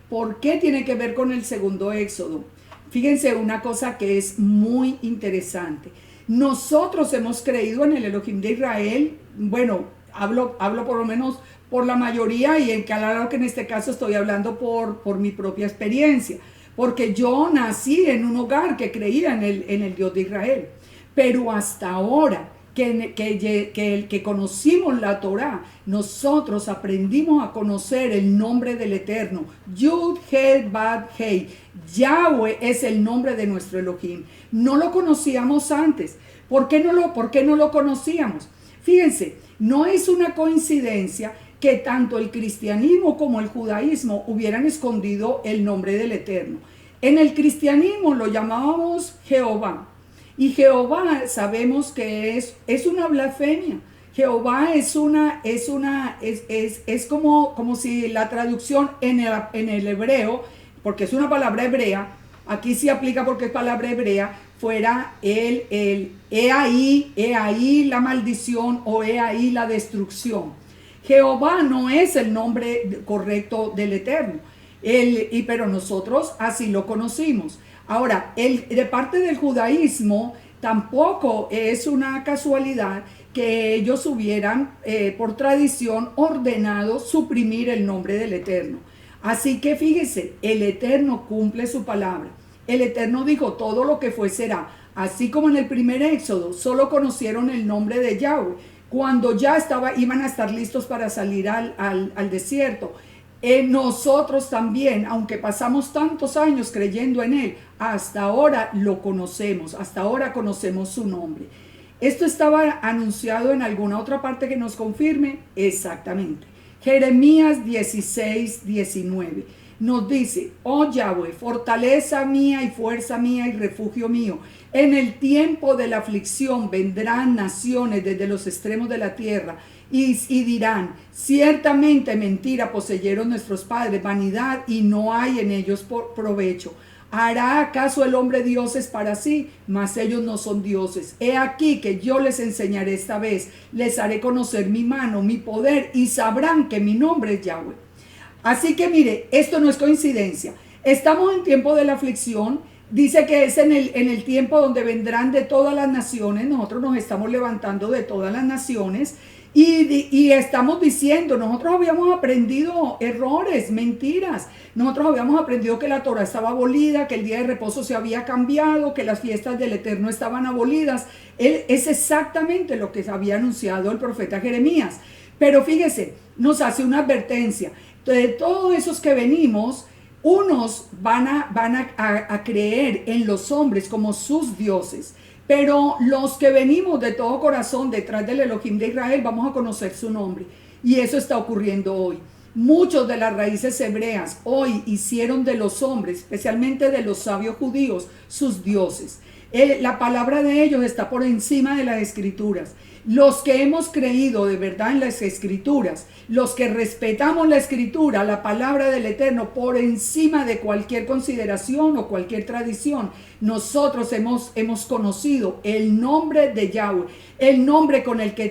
¿Por qué tiene que ver con el segundo éxodo? Fíjense una cosa que es muy interesante. Nosotros hemos creído en el Elohim de Israel. Bueno, hablo por lo menos por la mayoría, y claro que en este caso estoy hablando por mi propia experiencia, porque yo nací en un hogar que creía en el Dios de Israel. Pero hasta ahora que conocimos la Torá, nosotros aprendimos a conocer el nombre del Eterno. Yud-Heh-Vav-Hei. Yahweh es el nombre de nuestro Elohim. No lo conocíamos antes. ¿Por qué no lo conocíamos? Fíjense, no es una coincidencia que tanto el cristianismo como el judaísmo hubieran escondido el nombre del Eterno. En el cristianismo lo llamábamos Jehová. Y Jehová sabemos que es una blasfemia. Jehová es como si la traducción en el hebreo, porque es una palabra hebrea, aquí sí aplica porque es palabra hebrea, fuera he ahí la maldición o he ahí la destrucción. Jehová no es el nombre correcto del Eterno, pero nosotros así lo conocimos. Ahora, de parte del judaísmo tampoco es una casualidad que ellos hubieran, por tradición, ordenado suprimir el nombre del Eterno. Así que fíjese, el Eterno cumple su palabra. El Eterno dijo, todo lo que fue será. Así como en el primer éxodo, solo conocieron el nombre de Yahweh. Cuando ya iban a estar listos para salir al desierto. Nosotros también, aunque pasamos tantos años creyendo en Él, hasta ahora lo conocemos, hasta ahora conocemos su nombre. ¿Esto estaba anunciado en alguna otra parte que nos confirme? Exactamente. Jeremías 16:19 nos dice, oh Yahweh, fortaleza mía y fuerza mía y refugio mío, en el tiempo de la aflicción vendrán naciones desde los extremos de la tierra y dirán, ciertamente mentira poseyeron nuestros padres, vanidad, y no hay en ellos provecho. ¿Hará acaso el hombre dioses para sí? Mas ellos no son dioses. He aquí que yo les enseñaré esta vez, les haré conocer mi mano, mi poder, y sabrán que mi nombre es Yahweh. Así que mire, esto no es coincidencia. Estamos en tiempo de la aflicción. Dice que es en el tiempo donde vendrán de todas las naciones. Nosotros nos estamos levantando de todas las naciones. Y estamos diciendo, nosotros habíamos aprendido errores, mentiras. Nosotros habíamos aprendido que la Torah estaba abolida, que el día de reposo se había cambiado, que las fiestas del Eterno estaban abolidas. Es exactamente lo que había anunciado el profeta Jeremías. Pero fíjese, nos hace una advertencia. De todos esos que venimos, unos van a creer en los hombres como sus dioses. Pero los que venimos de todo corazón detrás del Elohim de Israel, vamos a conocer su nombre. Y eso está ocurriendo hoy. Muchos de las raíces hebreas hoy hicieron de los hombres, especialmente de los sabios judíos, sus dioses. La palabra de ellos está por encima de las escrituras. Los que hemos creído de verdad en las escrituras, los que respetamos la escritura, la palabra del Eterno, por encima de cualquier consideración o cualquier tradición, nosotros hemos conocido el nombre de Yahweh, el nombre con el que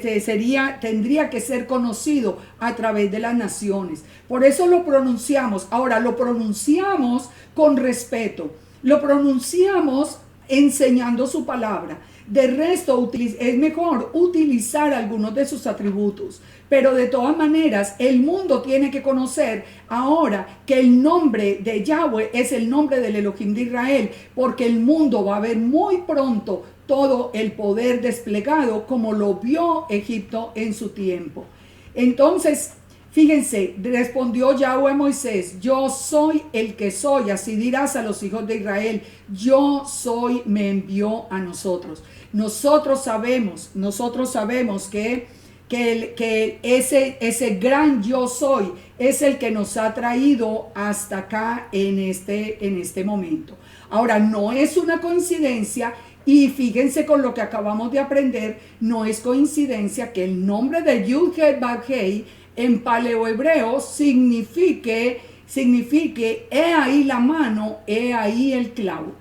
tendría que ser conocido a través de las naciones. Por eso lo pronunciamos. Ahora, lo pronunciamos con respeto, lo pronunciamos enseñando su palabra. De resto, es mejor utilizar algunos de sus atributos. Pero de todas maneras, el mundo tiene que conocer ahora que el nombre de Yahweh es el nombre del Elohim de Israel, porque el mundo va a ver muy pronto todo el poder desplegado como lo vio Egipto en su tiempo. Entonces, fíjense, respondió Yahweh a Moisés, yo soy el que soy, así dirás a los hijos de Israel, yo soy, me envió a nosotros. Nosotros sabemos que ese gran yo soy es el que nos ha traído hasta acá en este momento. Ahora, no es una coincidencia. Y fíjense con lo que acabamos de aprender, no es coincidencia que el nombre de Yud-Heh-Vav-Hei en paleohebreo signifique, he ahí la mano, he ahí el clavo.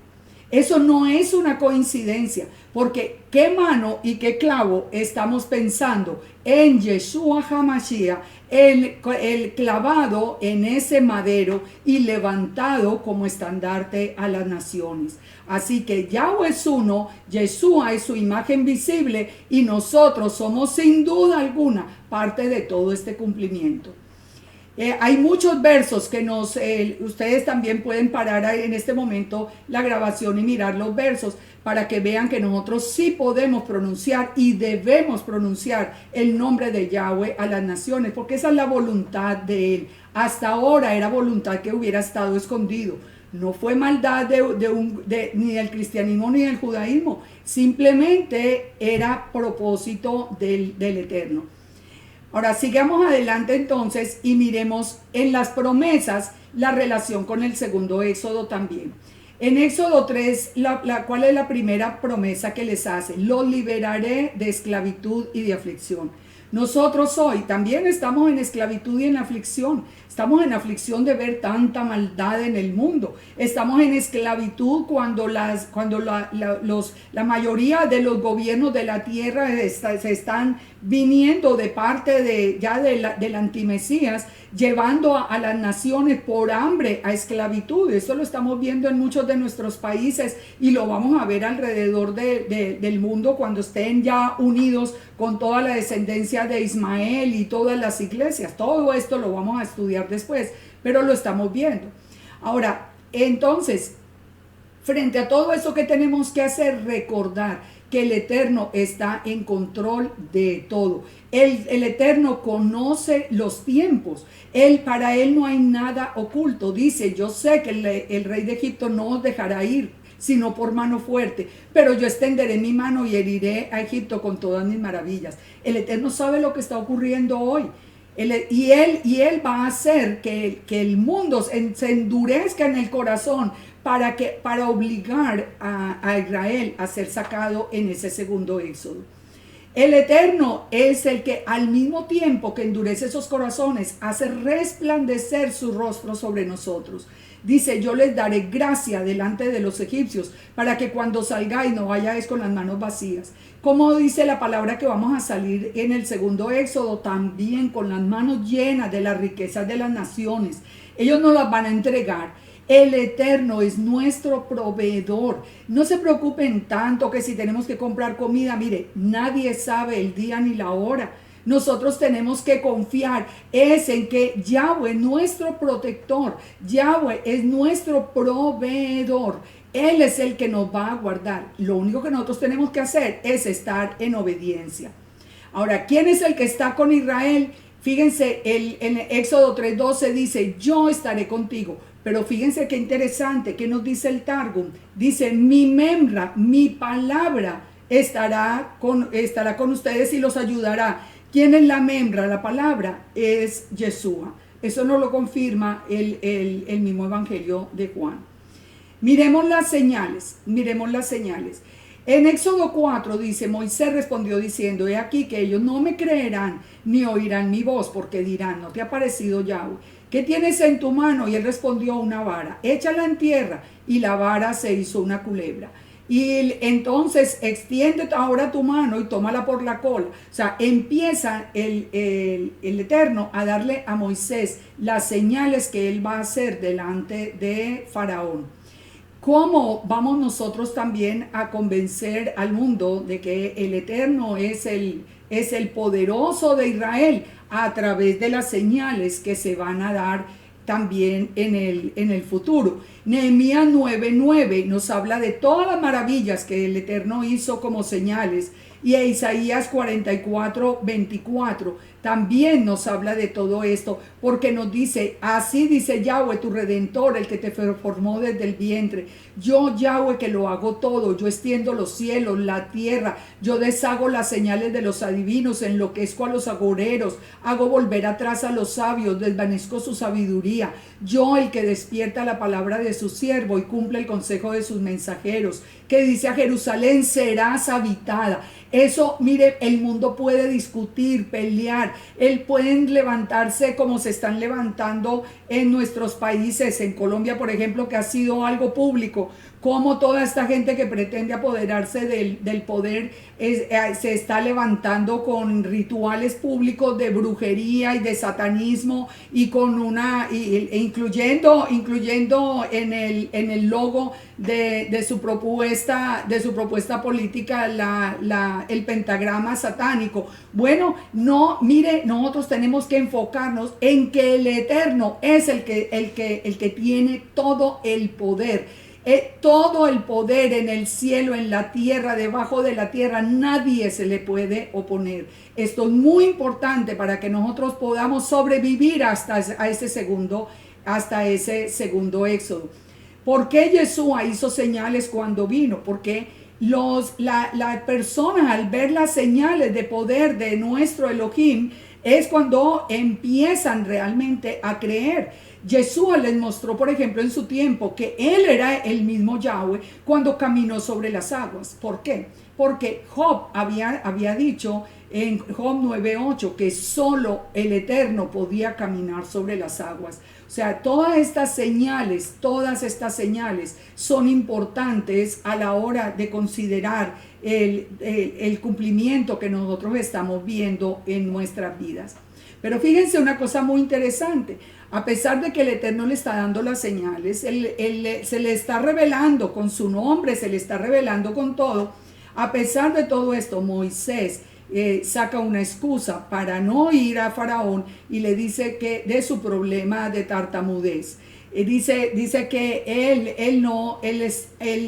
Eso no es una coincidencia, porque qué mano y qué clavo estamos pensando en Yeshua HaMashiach, el clavado en ese madero y levantado como estandarte a las naciones. Así que Yahweh es uno, Yeshua es su imagen visible y nosotros somos sin duda alguna parte de todo este cumplimiento. Hay muchos versos que ustedes también pueden parar en este momento la grabación y mirar los versos para que vean que nosotros sí podemos pronunciar y debemos pronunciar el nombre de Yahweh a las naciones, porque esa es la voluntad de Él. Hasta ahora era voluntad que hubiera estado escondido. No fue maldad ni del cristianismo ni del judaísmo, simplemente era propósito del Eterno. Ahora sigamos adelante entonces y miremos en las promesas la relación con el segundo éxodo también. En Éxodo 3, ¿cuál es la primera promesa que les hace? Los liberaré de esclavitud y de aflicción. Nosotros hoy también estamos en esclavitud y en aflicción. Estamos en aflicción de ver tanta maldad en el mundo. Estamos en esclavitud cuando la mayoría de los gobiernos de la tierra se están viniendo de parte del antimesías, llevando a las naciones por hambre a esclavitud. Eso lo estamos viendo en muchos de nuestros países y lo vamos a ver alrededor del mundo cuando estén ya unidos con toda la descendencia de Ismael y todas las iglesias. Todo esto lo vamos a estudiar después, pero lo estamos viendo. Ahora, entonces, frente a todo eso que tenemos que hacer, recordar que el Eterno está en control de todo. El Eterno conoce los tiempos. Para él no hay nada oculto. Dice, yo sé que el rey de Egipto no os dejará ir, sino por mano fuerte, pero yo extenderé mi mano y heriré a Egipto con todas mis maravillas. El Eterno sabe lo que está ocurriendo hoy. Y él va a hacer que el mundo se endurezca en el corazón para obligar a Israel a ser sacado en ese segundo éxodo. El Eterno es el que al mismo tiempo que endurece esos corazones, hace resplandecer su rostro sobre nosotros. Dice, yo les daré gracia delante de los egipcios para que cuando salgáis no vayáis con las manos vacías. Como dice la palabra que vamos a salir en el segundo éxodo, también con las manos llenas de las riquezas de las naciones. Ellos nos las van a entregar. El Eterno es nuestro proveedor. No se preocupen tanto que si tenemos que comprar comida, mire, nadie sabe el día ni la hora. Nosotros tenemos que confiar en que Yahweh, nuestro protector, Yahweh es nuestro proveedor. Él es el que nos va a guardar. Lo único que nosotros tenemos que hacer es estar en obediencia. Ahora, ¿quién es el que está con Israel? Fíjense, en Éxodo 3:12 dice, yo estaré contigo. Pero fíjense qué interesante, ¿qué nos dice el Targum? Dice, mi memra, mi palabra estará con ustedes y los ayudará. ¿Quién es la memra? La palabra es Yeshua. Eso nos lo confirma el mismo Evangelio de Juan. Miremos las señales. En Éxodo 4 dice, Moisés respondió diciendo, he aquí que ellos no me creerán ni oirán mi voz, porque dirán, ¿no te ha parecido Yahweh? ¿Qué tienes en tu mano? Y él respondió, una vara, échala en tierra. Y la vara se hizo una culebra. Y entonces extiende ahora tu mano y tómala por la cola. O sea, empieza el Eterno a darle a Moisés las señales que él va a hacer delante de Faraón. ¿Cómo vamos nosotros también a convencer al mundo de que el Eterno es el poderoso de Israel? A través de las señales que se van a dar también en el futuro. Nehemías 9:9 nos habla de todas las maravillas que el Eterno hizo como señales. Y Isaías 44:24 también nos habla de todo esto, porque nos dice, así dice Yahweh, tu Redentor, el que te formó desde el vientre. Yo, Yahweh, que lo hago todo, yo extiendo los cielos, la tierra, yo deshago las señales de los adivinos, enloquezco a los agoreros, hago volver atrás a los sabios, desvanezco su sabiduría. Yo, el que despierta la palabra de su siervo y cumple el consejo de sus mensajeros, que dice a Jerusalén, serás habitada. Eso, mire, el mundo puede discutir, pelear, pueden levantarse como se están levantando en nuestros países, en Colombia, por ejemplo, que ha sido algo público, como toda esta gente que pretende apoderarse del poder se está levantando con rituales públicos de brujería y de satanismo y con incluyendo en el logo de su propuesta política el pentagrama satánico. Bueno, no, mire, nosotros tenemos que enfocarnos en que el Eterno es el que tiene todo el poder. Todo el poder en el cielo, en la tierra, debajo de la tierra, nadie se le puede oponer. Esto es muy importante para que nosotros podamos sobrevivir hasta ese segundo éxodo. ¿Por qué Yeshua hizo señales cuando vino? Porque las personas, al ver las señales de poder de nuestro Elohim, es cuando empiezan realmente a creer. Yeshua les mostró, por ejemplo, en su tiempo que él era el mismo Yahweh cuando caminó sobre las aguas. ¿Por qué? Porque Job había dicho en Job 9:8, que solo el Eterno podía caminar sobre las aguas. O sea, todas estas señales son importantes a la hora de considerar el cumplimiento que nosotros estamos viendo en nuestras vidas. Pero fíjense una cosa muy interesante. A pesar de que el Eterno le está dando las señales, se le está revelando con su nombre, se le está revelando con todo. A pesar de todo esto, Moisés saca una excusa para no ir a Faraón y le dice que de su problema de tartamudez. Dice que él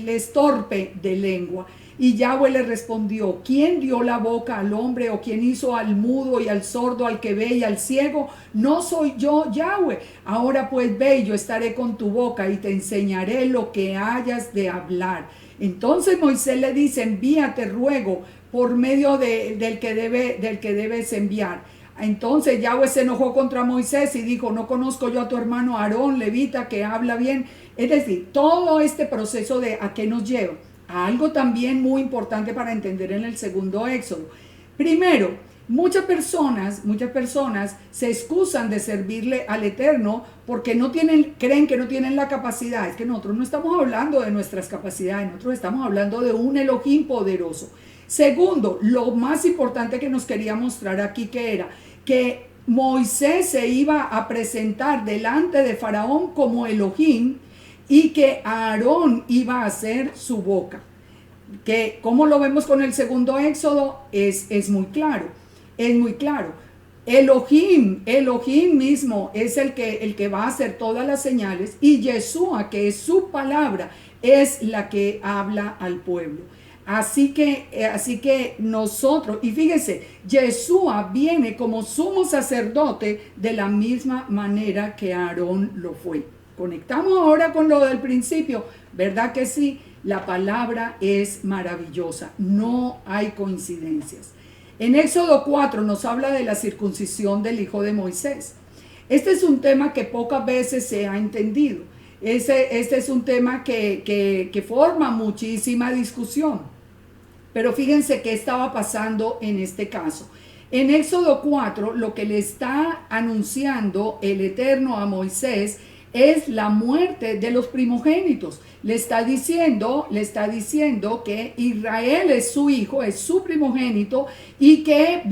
es torpe de lengua. Y Yahweh le respondió: ¿quién dio la boca al hombre, o quién hizo al mudo y al sordo, al que ve y al ciego? No soy yo, Yahweh. Ahora pues ve, yo estaré con tu boca y te enseñaré lo que hayas de hablar. Entonces Moisés le dice: envíate, ruego, por medio del que debes enviar. Entonces Yahweh se enojó contra Moisés y dijo: no conozco yo a tu hermano Aarón, levita, que habla bien. Es decir, todo este proceso de ¿a qué nos lleva? A algo también muy importante para entender en el segundo éxodo. Primero, muchas personas se excusan de servirle al Eterno porque creen que no tienen la capacidad. Es que nosotros no estamos hablando de nuestras capacidades, nosotros estamos hablando de un Elohim poderoso. Segundo, lo más importante que nos quería mostrar aquí, que era que Moisés se iba a presentar delante de Faraón como Elohim, y que Aarón iba a ser su boca. Que como lo vemos con el segundo éxodo, es muy claro. Elohim mismo es el que va a hacer todas las señales, y Yeshua, que es su palabra, es la que habla al pueblo. Así que nosotros, y fíjese, Yeshua viene como sumo sacerdote de la misma manera que Aarón lo fue. Conectamos ahora con lo del principio, ¿verdad que sí? La palabra es maravillosa, no hay coincidencias. En Éxodo 4 nos habla de la circuncisión del hijo de Moisés. Este es un tema que pocas veces se ha entendido. Este es un tema que forma muchísima discusión. Pero fíjense qué estaba pasando en este caso. En Éxodo 4, lo que le está anunciando el Eterno a Moisés es la muerte de los primogénitos. Le está diciendo que Israel es su hijo, es su primogénito, y que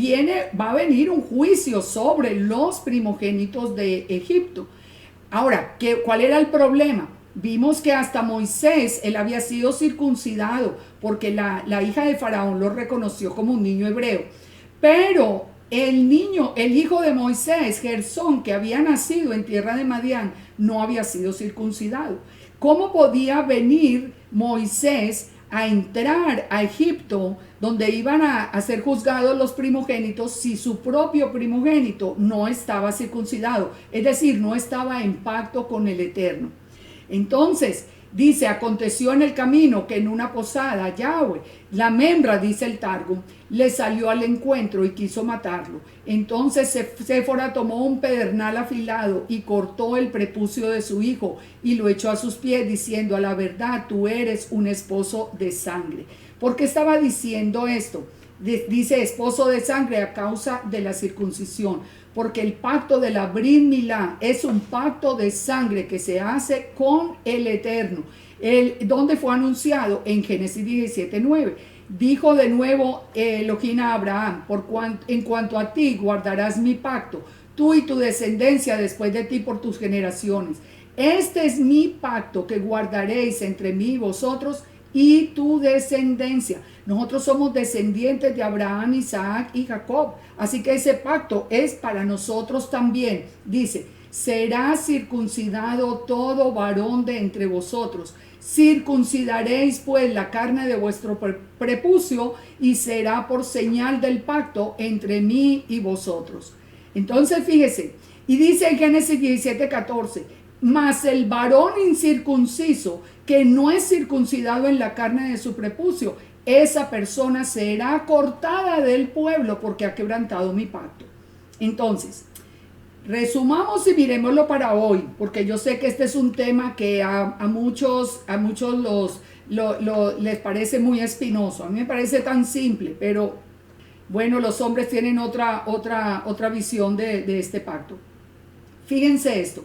va a venir un juicio sobre los primogénitos de Egipto. Ahora, ¿cuál era el problema? Vimos que hasta Moisés, él había sido circuncidado porque la hija de Faraón lo reconoció como un niño hebreo. Pero el hijo de Moisés, Gersón, que había nacido en tierra de Madián, no había sido circuncidado. ¿Cómo podía venir Moisés a entrar a Egipto, donde iban a ser juzgados los primogénitos, si su propio primogénito no estaba circuncidado? Es decir, no estaba en pacto con el Eterno. Entonces, dice: aconteció en el camino que en una posada, Yahweh, la membra, dice el Targum, le salió al encuentro y quiso matarlo. Entonces Séfora tomó un pedernal afilado y cortó el prepucio de su hijo y lo echó a sus pies, diciendo: a la verdad, tú eres un esposo de sangre. ¿Por qué estaba diciendo esto? Dice esposo de sangre a causa de la circuncisión, porque el pacto de la Brit Milá es un pacto de sangre que se hace con el Eterno. Donde fue anunciado en Génesis 17:9. Dijo de nuevo Elohim a Abraham: en cuanto a ti guardarás mi pacto, tú y tu descendencia después de ti por tus generaciones. Este es mi pacto que guardaréis entre mí y vosotros y tu descendencia. Nosotros somos descendientes de Abraham, Isaac y Jacob. Así que ese pacto es para nosotros también. Dice: será circuncidado todo varón de entre vosotros. Circuncidaréis pues la carne de vuestro prepucio, y será por señal del pacto entre mí y vosotros. Entonces fíjese, y dice en Génesis 17:14: mas el varón incircunciso que no es circuncidado en la carne de su prepucio, esa persona será cortada del pueblo, porque ha quebrantado mi pacto. Entonces, resumamos y miremoslo para hoy, porque yo sé que este es un tema que a muchos les parece muy espinoso. A mí me parece tan simple, pero Bueno, los hombres tienen otra visión de este pacto. Fíjense esto,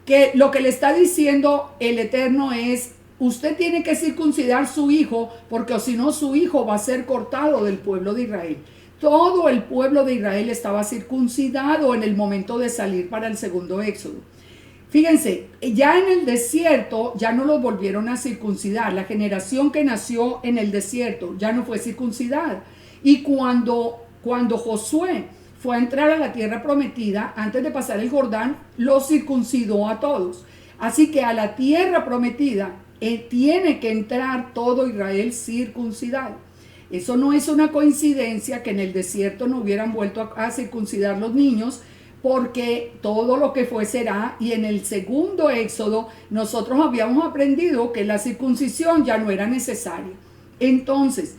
que lo que le está diciendo el Eterno es: usted tiene que circuncidar su hijo, porque si no su hijo va a ser cortado del pueblo de Israel. Todo el pueblo de Israel estaba circuncidado en el momento de salir para el segundo éxodo. Fíjense, ya en el desierto ya no los volvieron a circuncidar. La generación que nació en el desierto ya no fue circuncidada. Y cuando Josué fue a entrar a la tierra prometida, antes de pasar el Jordán, los circuncidó a todos. Así que a la tierra prometida tiene que entrar todo Israel circuncidado. Eso no es una coincidencia que en el desierto no hubieran vuelto a circuncidar los niños, porque todo lo que fue será. Y en el segundo éxodo nosotros habíamos aprendido que la circuncisión ya no era necesaria. Entonces,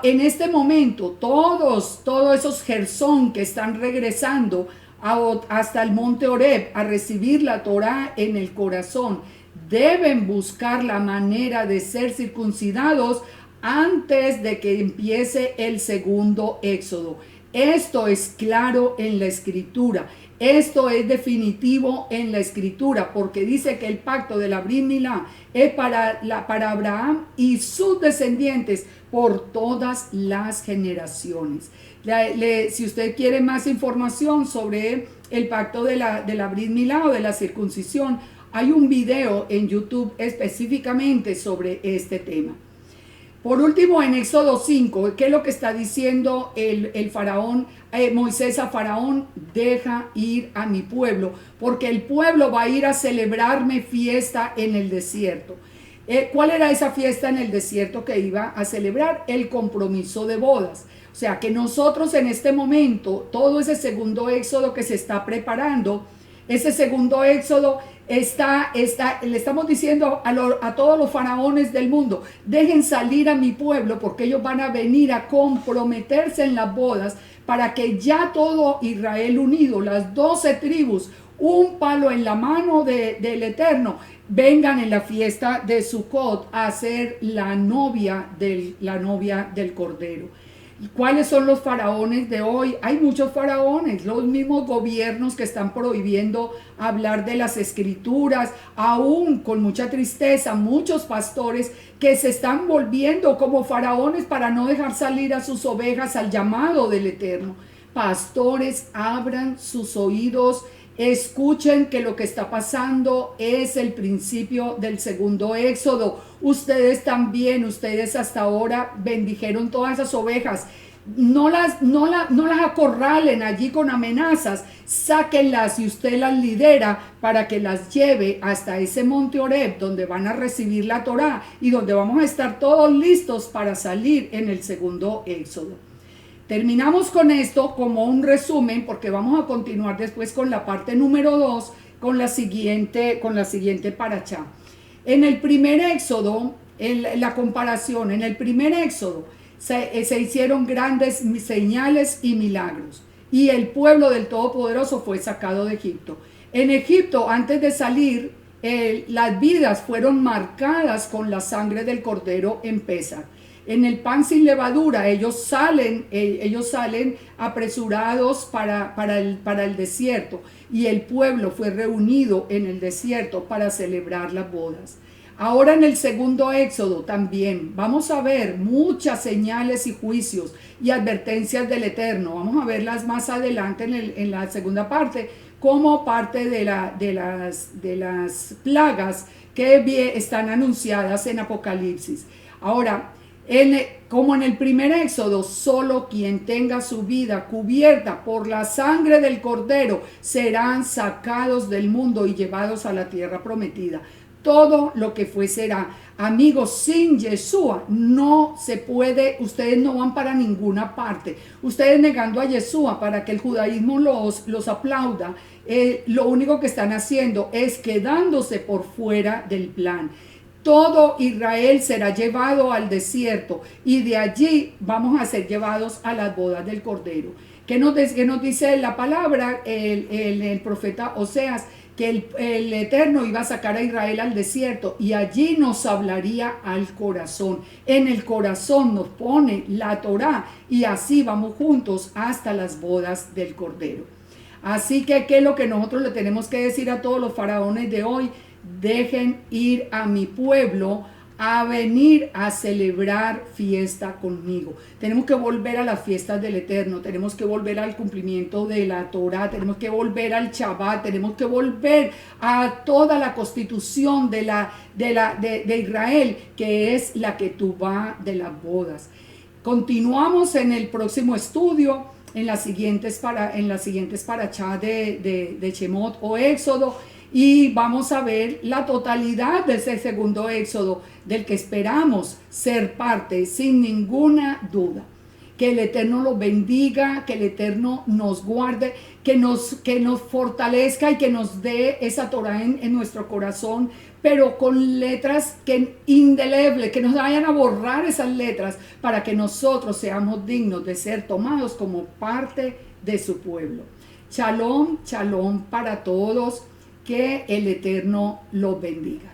en este momento, todos esos Gersón que están regresando hasta el monte Horeb a recibir la Torá en el corazón, deben buscar la manera de ser circuncidados antes de que empiece el segundo éxodo. Esto es claro en la escritura. Esto es definitivo en la escritura, porque dice que el pacto de la Brit Milá es para Abraham y sus descendientes por todas las generaciones. Si usted quiere más información sobre el pacto de la Brit Milá o de la circuncisión, hay un video en YouTube específicamente sobre este tema. Por último, en Éxodo 5, ¿qué es lo que está diciendo el faraón? Moisés a faraón: deja ir a mi pueblo, porque el pueblo va a ir a celebrarme fiesta en el desierto. ¿Cuál era esa fiesta en el desierto que iba a celebrar? El compromiso de bodas. O sea que nosotros en este momento, todo ese segundo éxodo que se está preparando, ese segundo éxodo le estamos diciendo a todos los faraones del mundo: dejen salir a mi pueblo, porque ellos van a venir a comprometerse en las bodas, para que ya todo Israel unido, las 12 tribus, un palo en la mano del Eterno, vengan en la fiesta de Sukkot a ser la novia del Cordero. ¿Cuáles son los faraones de hoy? Hay muchos faraones, los mismos gobiernos que están prohibiendo hablar de las escrituras, aún con mucha tristeza, muchos pastores que se están volviendo como faraones para no dejar salir a sus ovejas al llamado del Eterno. Pastores, abran sus oídos, escuchen que lo que está pasando es el principio del segundo éxodo. Ustedes también, ustedes hasta ahora bendijeron todas esas ovejas. No las acorralen allí con amenazas, sáquenlas y usted las lidera para que las lleve hasta ese monte Horeb, donde van a recibir la Torá y donde vamos a estar todos listos para salir en el segundo éxodo. Terminamos con esto como un resumen, porque vamos a continuar después con la parte número 2, con la siguiente parachá. En el primer éxodo, la comparación, en el primer éxodo se hicieron grandes señales y milagros, y el pueblo del Todopoderoso fue sacado de Egipto. En Egipto, antes de salir, las vidas fueron marcadas con la sangre del Cordero en Pesach. En el pan sin levadura, ellos salen apresurados para el desierto, y el pueblo fue reunido en el desierto para celebrar las bodas. Ahora en el segundo éxodo también vamos a ver muchas señales y juicios y advertencias del Eterno. Vamos a verlas más adelante en la segunda parte, como parte de las plagas que están anunciadas en Apocalipsis. Ahora, como en el primer éxodo, solo quien tenga su vida cubierta por la sangre del Cordero serán sacados del mundo y llevados a la tierra prometida. Todo lo que fue será. Amigos, sin Yeshua no se puede, ustedes no van para ninguna parte. Ustedes negando a Yeshua para que el judaísmo los aplauda, lo único que están haciendo es quedándose por fuera del plan. Todo Israel será llevado al desierto, y de allí vamos a ser llevados a las bodas del Cordero. ¿Qué nos dice la palabra? El profeta Oseas, que el Eterno iba a sacar a Israel al desierto y allí nos hablaría al corazón. En el corazón nos pone la Torá y así vamos juntos hasta las bodas del Cordero. Así que, ¿qué es lo que nosotros le tenemos que decir a todos los faraones de hoy? Dejen ir a mi pueblo a venir a celebrar fiesta conmigo. Tenemos que volver a las fiestas del Eterno, tenemos que volver al cumplimiento de la Torá, tenemos que volver al Shabbat, tenemos que volver a toda la constitución de Israel, que es la Ketubá de las bodas. Continuamos en el próximo estudio, en las siguientes parachá de Shemot o Éxodo, y vamos a ver la totalidad de ese segundo éxodo del que esperamos ser parte sin ninguna duda. Que el Eterno los bendiga, que el Eterno nos guarde, que nos fortalezca y que nos dé esa Torah en nuestro corazón, pero con letras indelebles, que nos vayan a borrar esas letras para que nosotros seamos dignos de ser tomados como parte de su pueblo. Shalom, shalom para todos. Que el Eterno los bendiga.